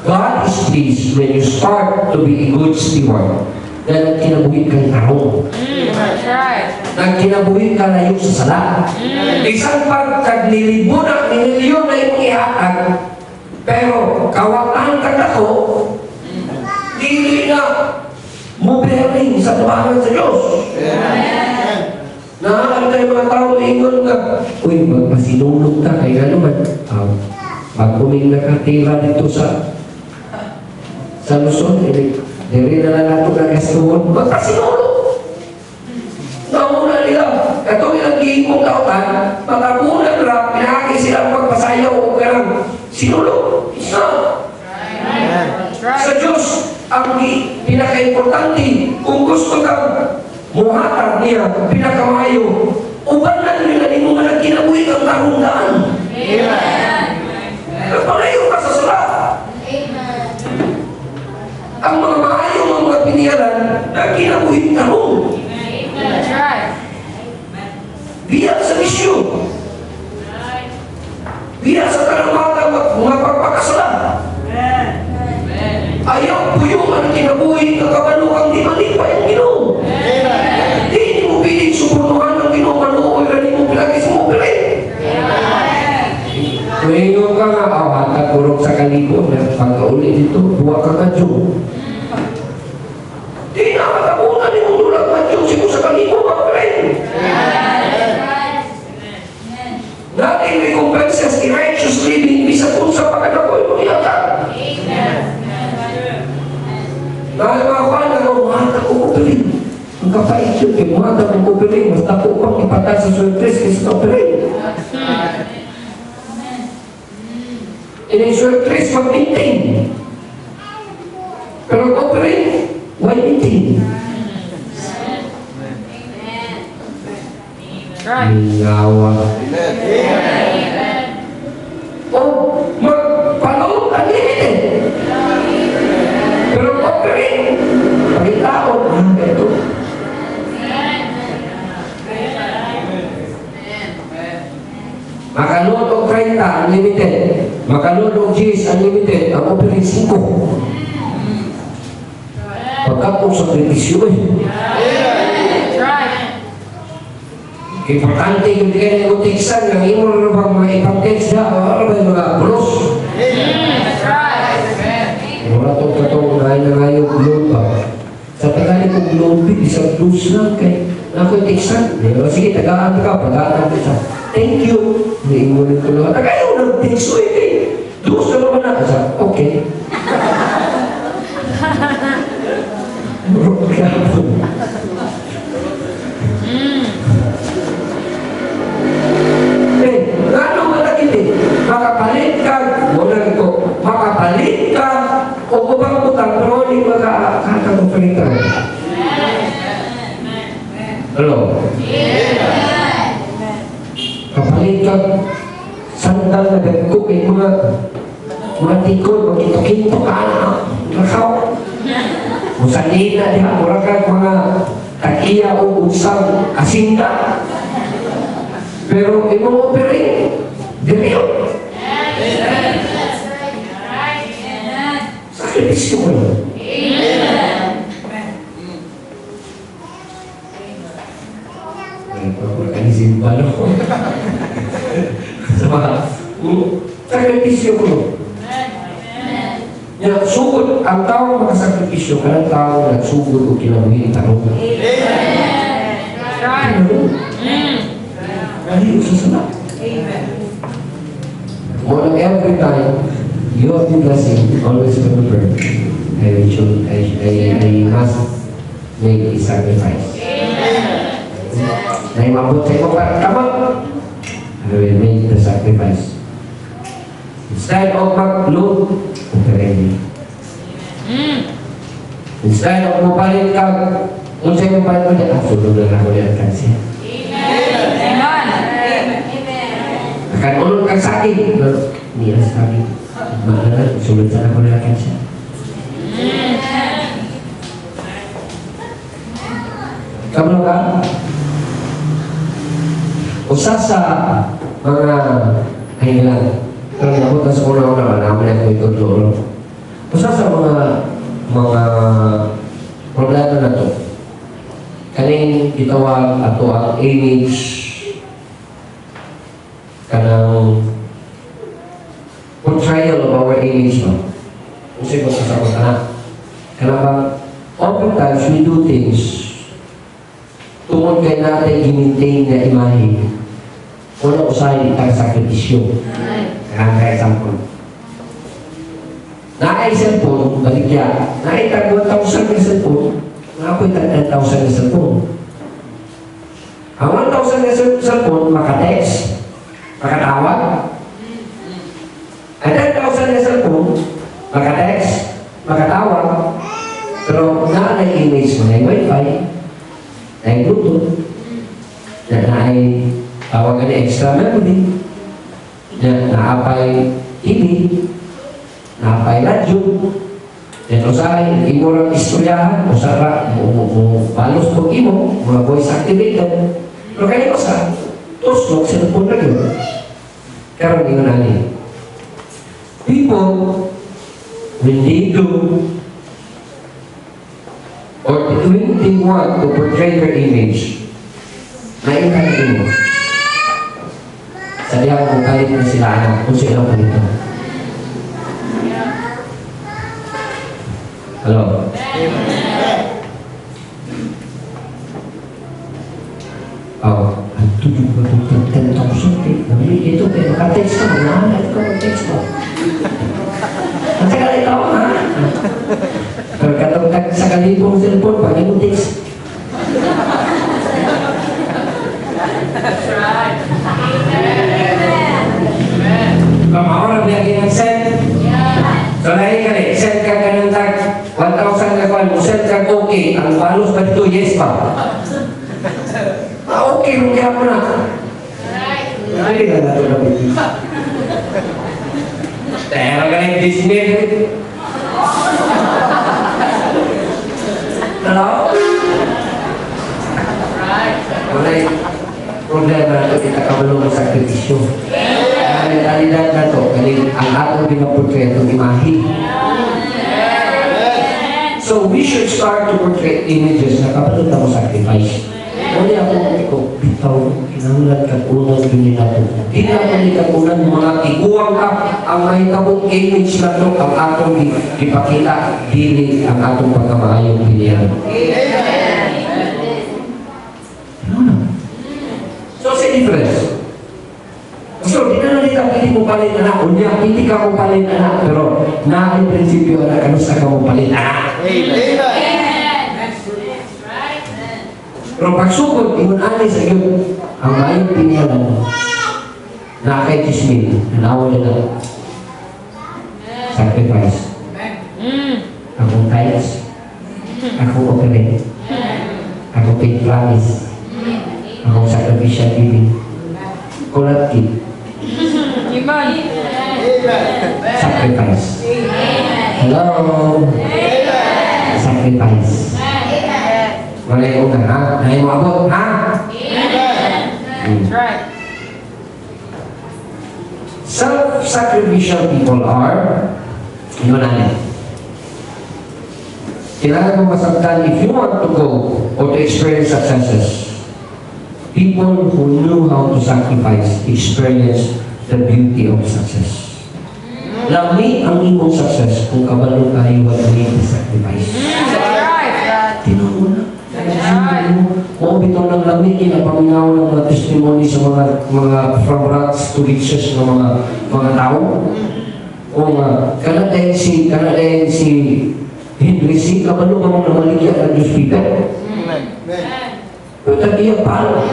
God is pleased when you start to be a good steward. Dahil nagkinabuhin kang tao. That's right. Nagkinabuhin ka layo sa sala. Isang pagkaglilibo na milyon na yung ihatag, pero kawalan ka na ko, dili na mubering sa tuwanan sa Diyos. Naalam tayo mga tao, ingon ka, uy, magpasinulog ka, kaya naman, pag kuming nakatira dito sa Luzon, dili na nato na kastuhon, magpasinulog. Nauna nila, ito yung nag-iimong kautan, matapunan na, pinahagi silang magpasayaw o karang sinulog. Isa. Sa Diyos, ang pinaka-importante, kung gusto kang muhatag niya, pinakamayo, ubanan nila ni mga nagkinabuhi kang tarundaan. Amen. Palayo ka sa sala. Ang mga maayo, ang mga piniyalan, nagkinabuhi tarong. That's right. Biya sa misyo. Biya sa kalamatan, mga pagpakasala. Ayaw po yung ang kinabuhi, kakabalukang di malipa yung Ginoo. Di mo piling suportuhan ng Ginoo, manuoy na di mo pilagis mo pilay. Ngayon ka nga, hatag kurog sa kalibo, pagkauli dito, buwa ka kadyo. Di na matapunan ni mong dulang kadyo, sigo sa kalibo, mga pilay. Natin may compensas, righteous living, bisa kung sa pagkanakoy mo yata. Dahil mga kuhan na umahatag ko kupiling. Ang kapait yun, umahatag ko kupiling, mas napo pang ipatay sa suertres kaysa kupiling. And yung suertres mag-maintain. Pero kupiling, why maintain? Right. Ngawa. O, magpanood, unlimited. Pero kupiling, pagitaon, ito. Makanood o 30, unlimited. Makanood o G's, unlimited. Ang opening 5. Pagkapong sakripisyo eh. That's right. Importante yung hindi ka nag-utiksan ng imo na bang mga ibang text na ano ba yung mga bulos. That's right. Wala itong katong unahin na nga yung globe ba. Sa tagali kong globe, isang plus lang kay nako'y teksan. Sige, tagaan ka, pag-aanan ka. Thank you. Hindi mo rin ko lang. Tagayon ng text ko eh. Dos na naman ako. Okay. Ano malakit eh? Makapalit ka, wala ko, makapalit ka, o kubang utang, pero hindi makakatapalit ka. Hello? Kapalit ka, sandal na gagkuk eh, mga tikod, magkito-kito ka na, nakaw. Musanin na diha, mura ka mga takiya o unsang asinda. Pero imong operate, diriyo. Sakripisyo ko yun. Pagkakasimba na ko. Sakripisyo ko yun. Sugod, ang tao makasakripisyo, kanang tao nagsugod o kinabuhi, tanong. That's right. Kali sa sana. More than every time, you have been blessing, always remember, I must make a sacrifice. Na imabot sa imo para kama, I will make the sacrifice. Instead of mag-load, okay. Instead of mapalit ka, kung sa'yo mapalit mo dyan, sulog na ako yan kasi. Akan ulun kang sakit, niya sakit. Mahal, sulit sana ko nalakan siya. Kamu ka? Usa sa mga hingilan. Pero nabutan sa una-una, naman ako itutulong. Usa sa mga problema na to. Kaning gitawag ato ang image kanang portrayal of our image no. Kasi kung sasabot ka na. Kanang oftentimes we do things tungkol kay natin i-maintain na imahe. Wala usahay itang sakripisyo. Kaya example. Naay cellphone, baligya. Naay tag 1,000 na cellphone, naakoy tag 10,000 na cellphone. Ang 1,000 na cellphone, maka-text, makatawag. Ang 10,000 na cellphone, maka-text, makatawag. Pero naay image mo, naay wifi, naay bluetooth, naay tawag na extra memory, naapay TV, naapay radyo, then usahay, imurang istoryahan, usara, balos po imo, mga voice activated. Pero kaya usa, tuslok, cellphone na yun. Karoon yun natin. People, when they do, or when they want to portray their image, naiintindihan mo. Sabihan mo, galit na sila anak kung sila mo dito. Hello? Oh, ang tunog ba itong 10,000 eh? Nabili ito, pero maka-text ka mo, nahalat ka mag-text mo. Ang tagal ito, ha? Pero katong sa kalipong cellphone, pag yung text. That's right. Kamauran niya ginag-send. So lahi ka rin, send ka ng tag 1,000 na kwan, send ka okay. Ang balos ba dito, yes pa? Okay, hindi ako na. Hindi ka na ito na ito. Pero ka rin Disney. Hello? Wala yung problema na ito, kita kabalong sa sakripisyo. Realidad na ito, kasi ang atong pinaportray itong imahe. So we should start to portray images na kabalong na sacrifice. Wala ako bitaw, kinangulan ka unang yun nila ito. Kinangulan ka unang mga tiguang ka, ang may kabong image na ito, ang atong ipakita, dili ang atong pagkamayong pilihan. So, sa difference. So, di na nalita, hindi mo palit anak. Unya, hindi ka mo palit anak. Pero, na ang prinsipyo na kanusta ka mo palit anak. Pero pagsugod, imunanay sa iyo, ang mayong pinihalan na kay Tismin, nanawa nila sacrifice. Akong tithes, akong offering, akong faith promise, akong sacrificial giving, kulat kid, sacrifice. Hello? Sacrifice. Malay ko na, ha? Nahin mo abot, ha? That's right. Self-sacrificial people are, yun natin. Kailangan mo masagdan, if you want to go or to experience successes, people who knew how to sacrifice experience the beauty of success. Lami ang imong success kung kabalo kayo what you need to sacrifice. Tinuon mo na. Kung bitaw ng lamig, inapamingaw ng mga testimony sa mga from rags to riches ng mga tao. Kung kanadayin si Henry C. kabalo ka mong namaligyan ng newspaper. Pero tagiya palo.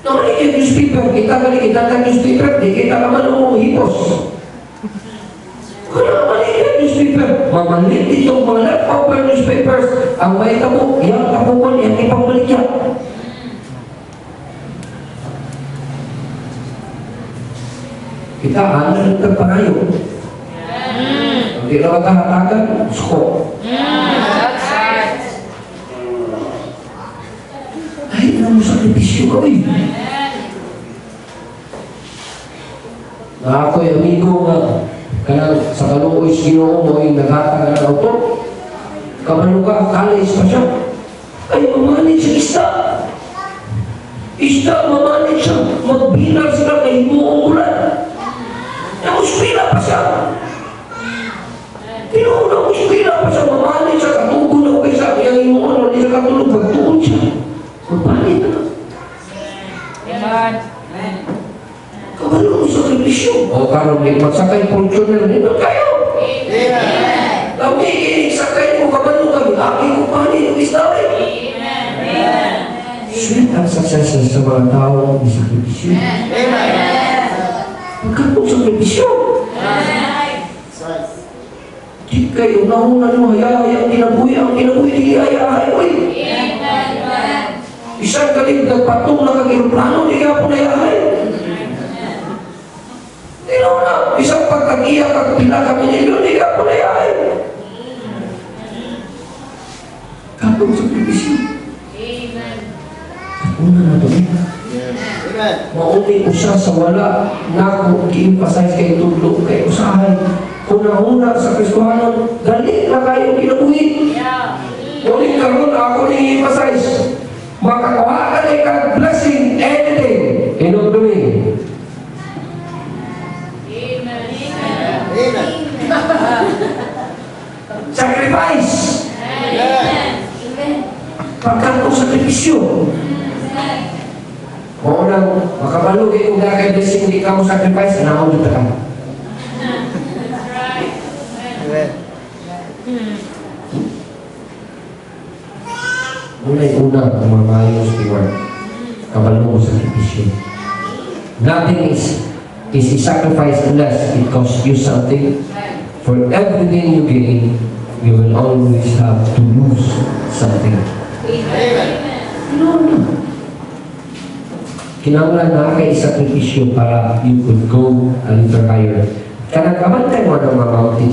Namaligyan ng newspaper, kita maligyan ng newspaper, di kita naman hipos. Kung namaligyan ng newspaper, mamalit itong mga leftover newspapers, ang may tabo, yung tabukan, yung ipangbaligyan. Kita, ano na nagpanayo? Hindi na magkahatagan, sko. That's right. Ay, ano mo sakripisyo ka, eh. Na ako'y amigo nga kanang sa kaluoy sa Ginoo mo ay naghatag ng auto. Kabalo ka, college pa siya. Ay, mamanit siya isda. Isda, mamanit siya. Magbilang sila kay himuong ulan. Namuspila pa siya. Tinuuna, muspila pa siya. Mamanit siya. Katugon ako kay sa kaya himuong ulan. Hindi siya katulog. Pagtuon siya. Mamanit na. Amen. Kabalo mo sa sakripisyo. O karon may magsakay Fortuner nito kayo. Amen. Kami sakay mo kabalo kami. Aking kumpani ng isda. Amen. Sweet ang success sa mga tao ng sakripisyo. Amen. Pagkatong sakripisyo. Di kayo nauna nyo hayahayang kinabuhi. Ang kinabuhi di hayahay. Isang kalig nagpatong na kagiroplano. Di ka po nayahay. Di na. Isang pagkagiyak at pila kami nilo. Di ka po nayahay. Katong sakripisyo. Una na doon. Mauni usa sa wala na kung i-emphasize kay tudlo kay usahay. Una-una sa Kristohanon, dali na kayo kinabuhi. Ulit karon ako ni emphasize. Makakuha ka na ikang blessing anything in all doing. Sacrifice. Pagkatong sakripisyo. Oo lang, makabalo kayo kung kay blessing, hindi ka mo sacrifice, anaon dito ka. Una-una, ang mga mayos steward, kabalo mo sakripisyo. Nothing is a sacrifice unless it costs you something. For everything you gain, you will always have to lose something. No. Kinaulan na kay sakripisyo para you could go a little higher. Kanagkamantay mo ng mga mountain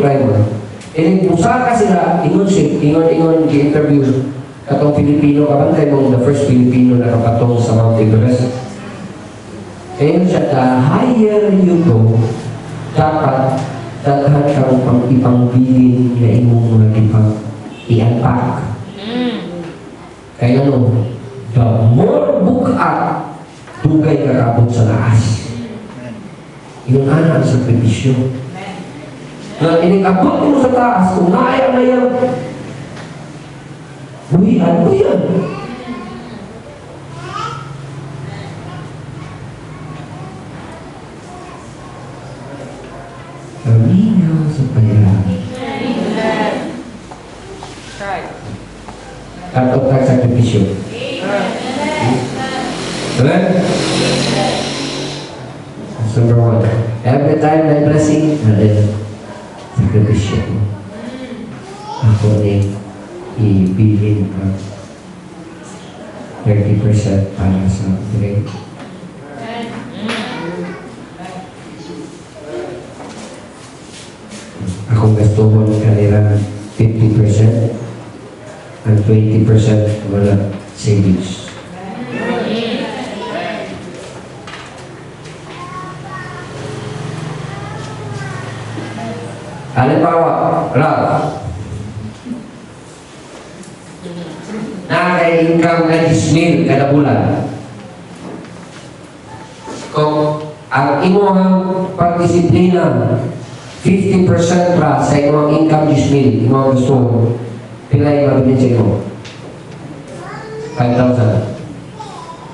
climber, pusaka sila, ingon gi-interview katong Pilipino, kabantay mo the first Pilipino na kapatong sa Mount Everest. Kaya siya, the higher you go, dapat daghan kang pang-ipangbilin na imong mga ipang i-unpack. Kaya no, the more bukat, tugay kakabot sa laas. Yung anak sa sakripisyo. Na inikabot mo sa taas, kung naaya na yan, buhian mo yan. Kaminaw sa payaran. Katot ng sakripisyo. Amen? That's number one. Every time may blessing, sakripisyo. Ako ni ibilin ka 30% para sa drink. Akong gastuhon kanila 50% and 20% wala savings. Halimbawa, Rob, nakaka-income na 10,000 kada bulan. Kung ang imong pagdisiplina 50% ra sa imong income 10,000, imong gusto, pilay mabili sa imo? 5,000.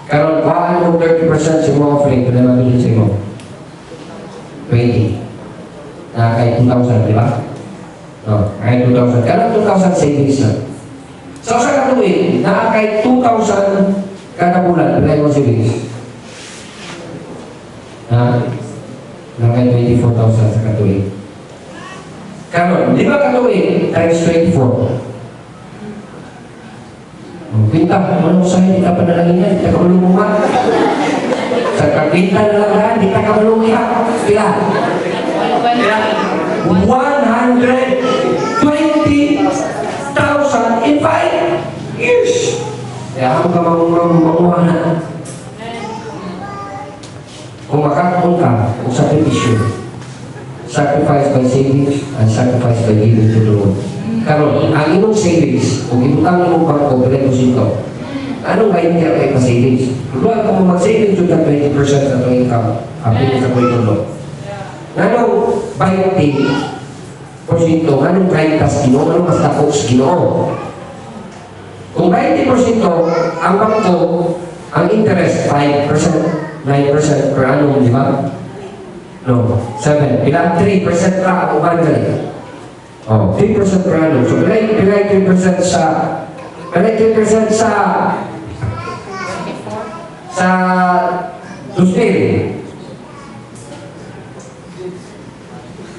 Karon kuhaan mo 30% sa imong offering, pilay mabili sa imo? 20. Kay 2,000, di ba? No, kay 2,000. Kada 2,000 savings na. So, sa katuwin, kay 2,000 kada bulan, pilay mo savings. Kay 24,000 sa katuwin. Karon, di ba katuwin? Times 24. Pinta, ano sa hindi ka panalangin yan, hindi ka malumuhan. Sa kapinta na lang, hindi ka malumuhan. Pila? 120,000 in 5 years. Kaya ako ka mamuha na. Kung makakaon ka o sakripisyo. Sacrifice by savings and sacrifice by giving to the Lord. Karon, ang imong savings, kung ibutang imong bangko, deposito, anong kayo niya kayo pa-savings? Kung kung mag-savings yun ka 20% sa itong income, apin sa kwento mo. Anong 20%, anong 30% sa Ginoo, anong mas takot sa Ginoo? Kung 20%, ang bangko, ang interest, 5%, 9% per annum, di ba? No, 7. Bilang 3% ka, ang uban ka rin. Oh, 3% per annum. So, pilay 3% sa 2,000.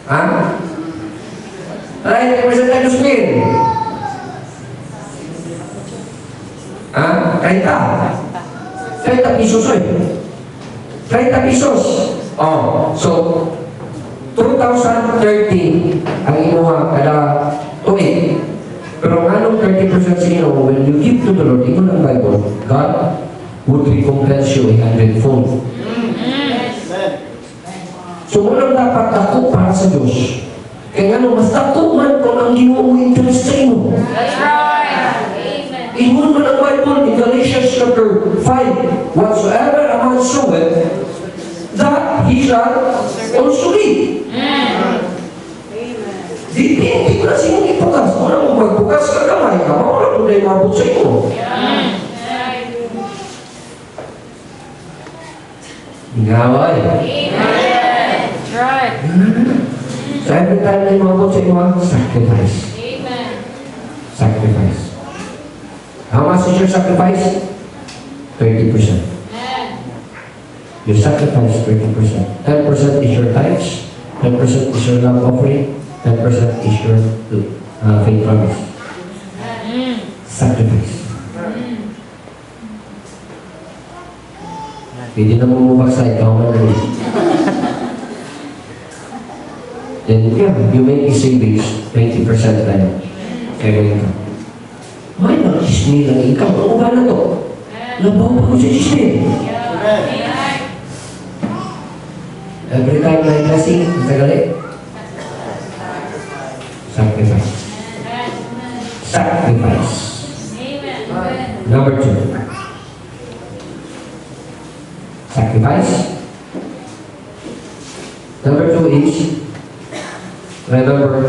Ha? Pilay 3% sa 2,000. Ha? 30 pesos eh. 30 pesos. Oh, so 2,030 ang imuha kada tuig. Pero anong 30% sa inyo, when you give to the Lord, ito ng Bible, God would recompense you 100-fold. So walang dapat dako para sa Diyos. Kaya nga mas dako man kung ang Ginoo interest sa inyo. That's right. Amen. Ingon mo ng Bible in Galatians chapter 5, whatsoever a man soweth, that he shall also reap. Hindi ko na siya ipukas. Wala mo magbukas ka kamay ka, wala mo na yung mabot sa iyo. Ngaway. That's right. So every time na yung mabot sa iyo, sacrifice. Amen. Sacrifice. How much is your sacrifice? 30%. You sacrifice 20%. 10% is your tithes, 10% is your love offering, 10% is your faith promise. Sacrifice. Hindi na mumubag sa ikaw na rin. Then, yeah, you make a savings 20% lang. Kaya ka. May nakismi lang ikaw. Ano ba na to? Nabaw pa ko sa chismi. Every time may blessing, tagali. Sacrifice. Sacrifice. Number 2. Sacrifice. Number 2 is, remember,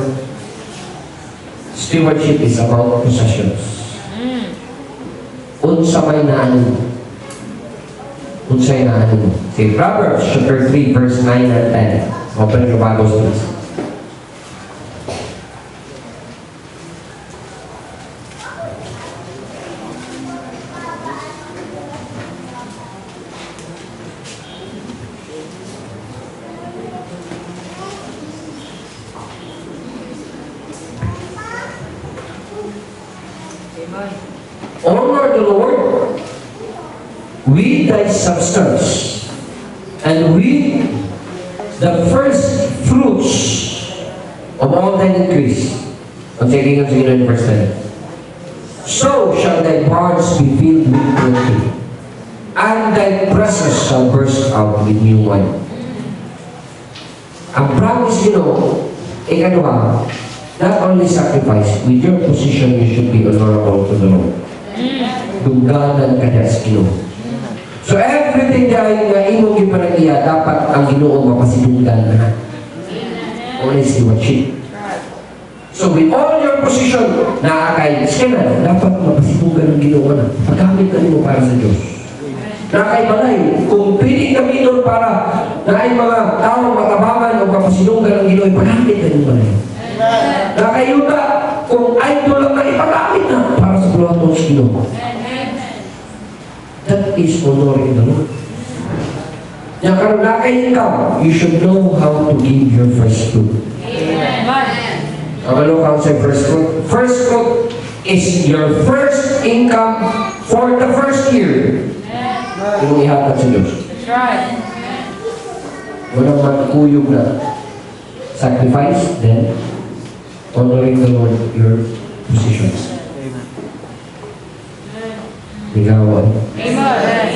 stewardship is about possessions. Unsa may naanin. Unsay na ano. See, Proverbs chapter 3, verse 9 and 10. Open your Bibles, please. Honor the Lord with thy substance, and with the first fruits of all thine increase. Ang taking of in verse 10. So shall thy barns be filled with plenty, and thy presses shall burst out with new wine. Ang promise, ikaduha, not only sacrifice, with your position you should be honorable to the Lord. Duganan ka na sa Ginoo. So everything dahil nga imong ipanagiya, dapat ang Ginoo mapasidunggan na. Honest stewardship. So with all your position na kay scanan, dapat mapasidunggan ng Ginoo na. Paggamit na mo para sa Diyos. Na kay balay, kung piling kami doon para na ay mga tao matabangan o kapasidunggan ng Ginoo, paggamit na mo balay. Na kay Yuda, kung idol lang na ipagamit na para sa buwan ng Ginoo. That is honoring the Lord. Yang kalau na kay ikaw, you should know how to give your first fruit. Ano kang say first fruit? First fruit is your first income for the first year. Yung ihatag sa Diyos. That's right. Walang magkuyog na sacrifice, then honoring the Lord your positions. Ligawan. Amen.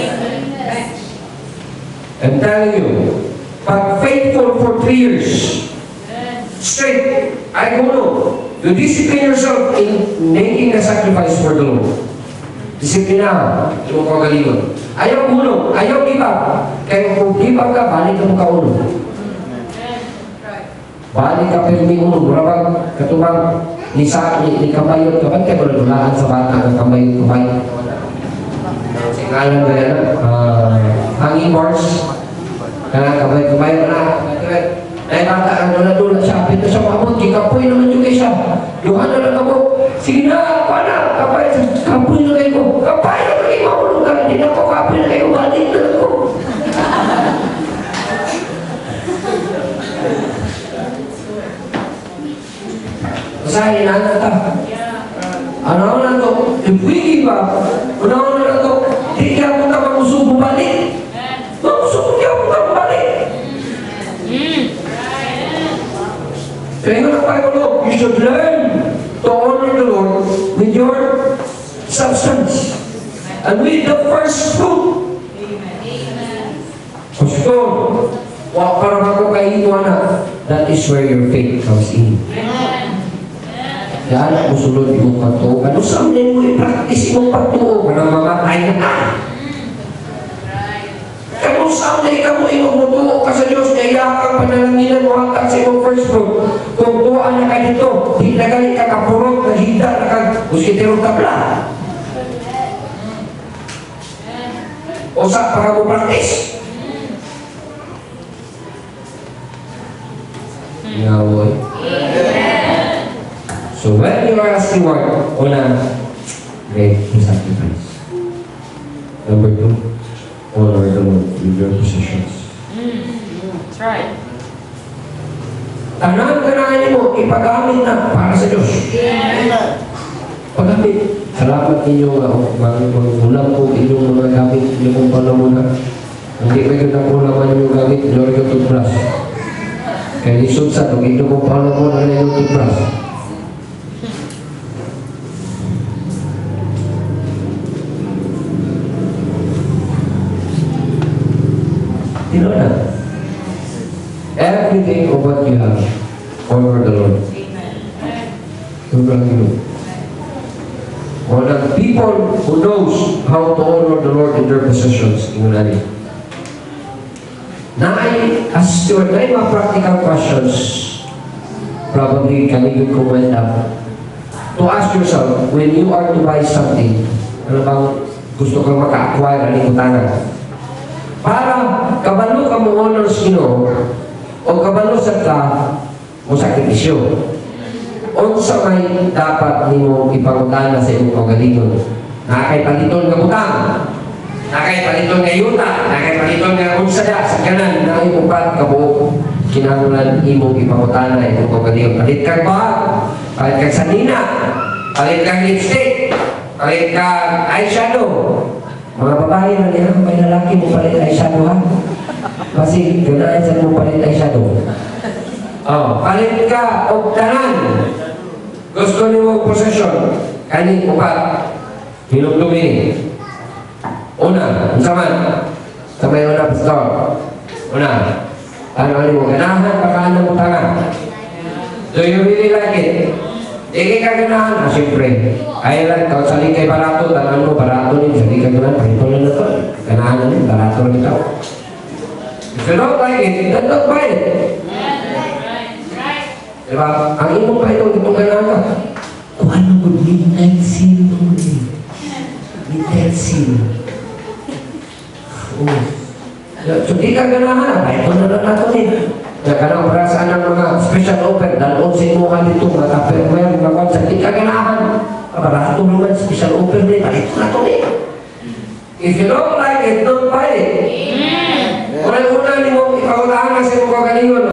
I'm telling you, but faithful for 3 years. Straight, I go no. You discipline yourself in making a sacrifice for the Lord. Disiplina, ito mo kagalingon. Ayaw ulo, ayaw give up. Kaya kung give up ka, balik ka mo ka ulo. Balik ka pirmi ulo. Murabag, katubang, ni kamayot ka. Ba't kayo nalulaan sa bata ng kamayot? Singalan ba yan? Hanging horse. Kaya kamayot na. Ay bata ang naladula siya. Pito siya maabot. Kikapoy naman yung isa. Duhan na lang ako. Sige na, pana. Kapoy na kayo. Kapay na kayo. Maulong ka. Hindi na ako kapoy na kayo. Balik na ako. Masahin na nata. Ano na to? If we give up, ano na to? Di kaya punta mamusubo balik. Mamusubo kaya punta balik. Kaya nga tayo, you should learn to honor the Lord with your substance and with the first fruit. Gusto, parang ako kayo na, that is where your faith comes in. Yan ang musulod yung patuo. Ano saan din mo i-practice yung patuo? Kaya mamatay na ka. Kaya saan din ka mo inutuo ka sa Diyos, kaya kang panalanginan mo hanggang sa iyong first fruit. Kung tuwaan na ka dito, di na galing ka kapurot, nahida na ka, muskitirong tabla. O sa para mo practice? Ngawoy. So when you are asking Lord, una, make the sacrifice. Number 2, honor the Lord with your possessions. That's right. Tanang-tanangin mo, ipagamit na para sa Diyos. Pagamit. Salamat ninyo, mga ulam po inyong mga gamit, inyong panahon na. Hindi ba yun ang ulaman yung gamit, inyong yung toothbrush. Kaya lisod sa ito, inyong panahon na yung toothbrush. You know that? Everything of what you have, honor the Lord. Amen. Or the people who knows how to honor the Lord in their possessions, ingunani. As steward, na mga practical questions, probably kanigod ko went up. To ask yourself, when you are to buy something, ano bang gusto kang maka-acquire, alikutangan? Para kabalo ka mo honor sa Ginoo o kabalo sa ka mo sakripisyo. Unsa may dapat nimo ipangutana sa imong kaugalingon? Nakay paliton nga butang, nakay paliton nga yuta, nakay paliton nga unsada sa kanan na imong pat kabuok. Kinahanglan imong ipangutana imong kaugalingon. Palit kang bahag, palit kang sanina, palit kang lipstick, palit kang eyeshadow. Mga babae na niya, may lalaki mo palit eyeshadow ha? Kasi ganahan sa mo palit eyeshadow. Palit ka o tanan. Gusto niyo mo possession. Kanin mo pa. Hinugdumi. Una, saman. Sabay una, pastor. Una. Ano mo, ganahan, baka mo tangan. Do you really like it? Hindi ka ganahan, siyempre. Ay lang, kung sali kay barato, tangan mo, barato din, sali ka ganahan, pakito lang na to. Ganahan na din, barato lang ito. If you don't like it, then don't buy it. Diba? Ang imong pa itong ganahan ka. Kung ano mo, midnight seal mo din. Midnight seal. So, di ka ganahan, pakito na lang nato din. Kadang perasaan ng mga special offer dalon sa imuha dito mga tupperware, mga konsert, di kaganahan. Barato naman special offer din, palito na ito din. If you don't like it, don't buy it. Una-una, ipagutahan na sa imong kagalingon.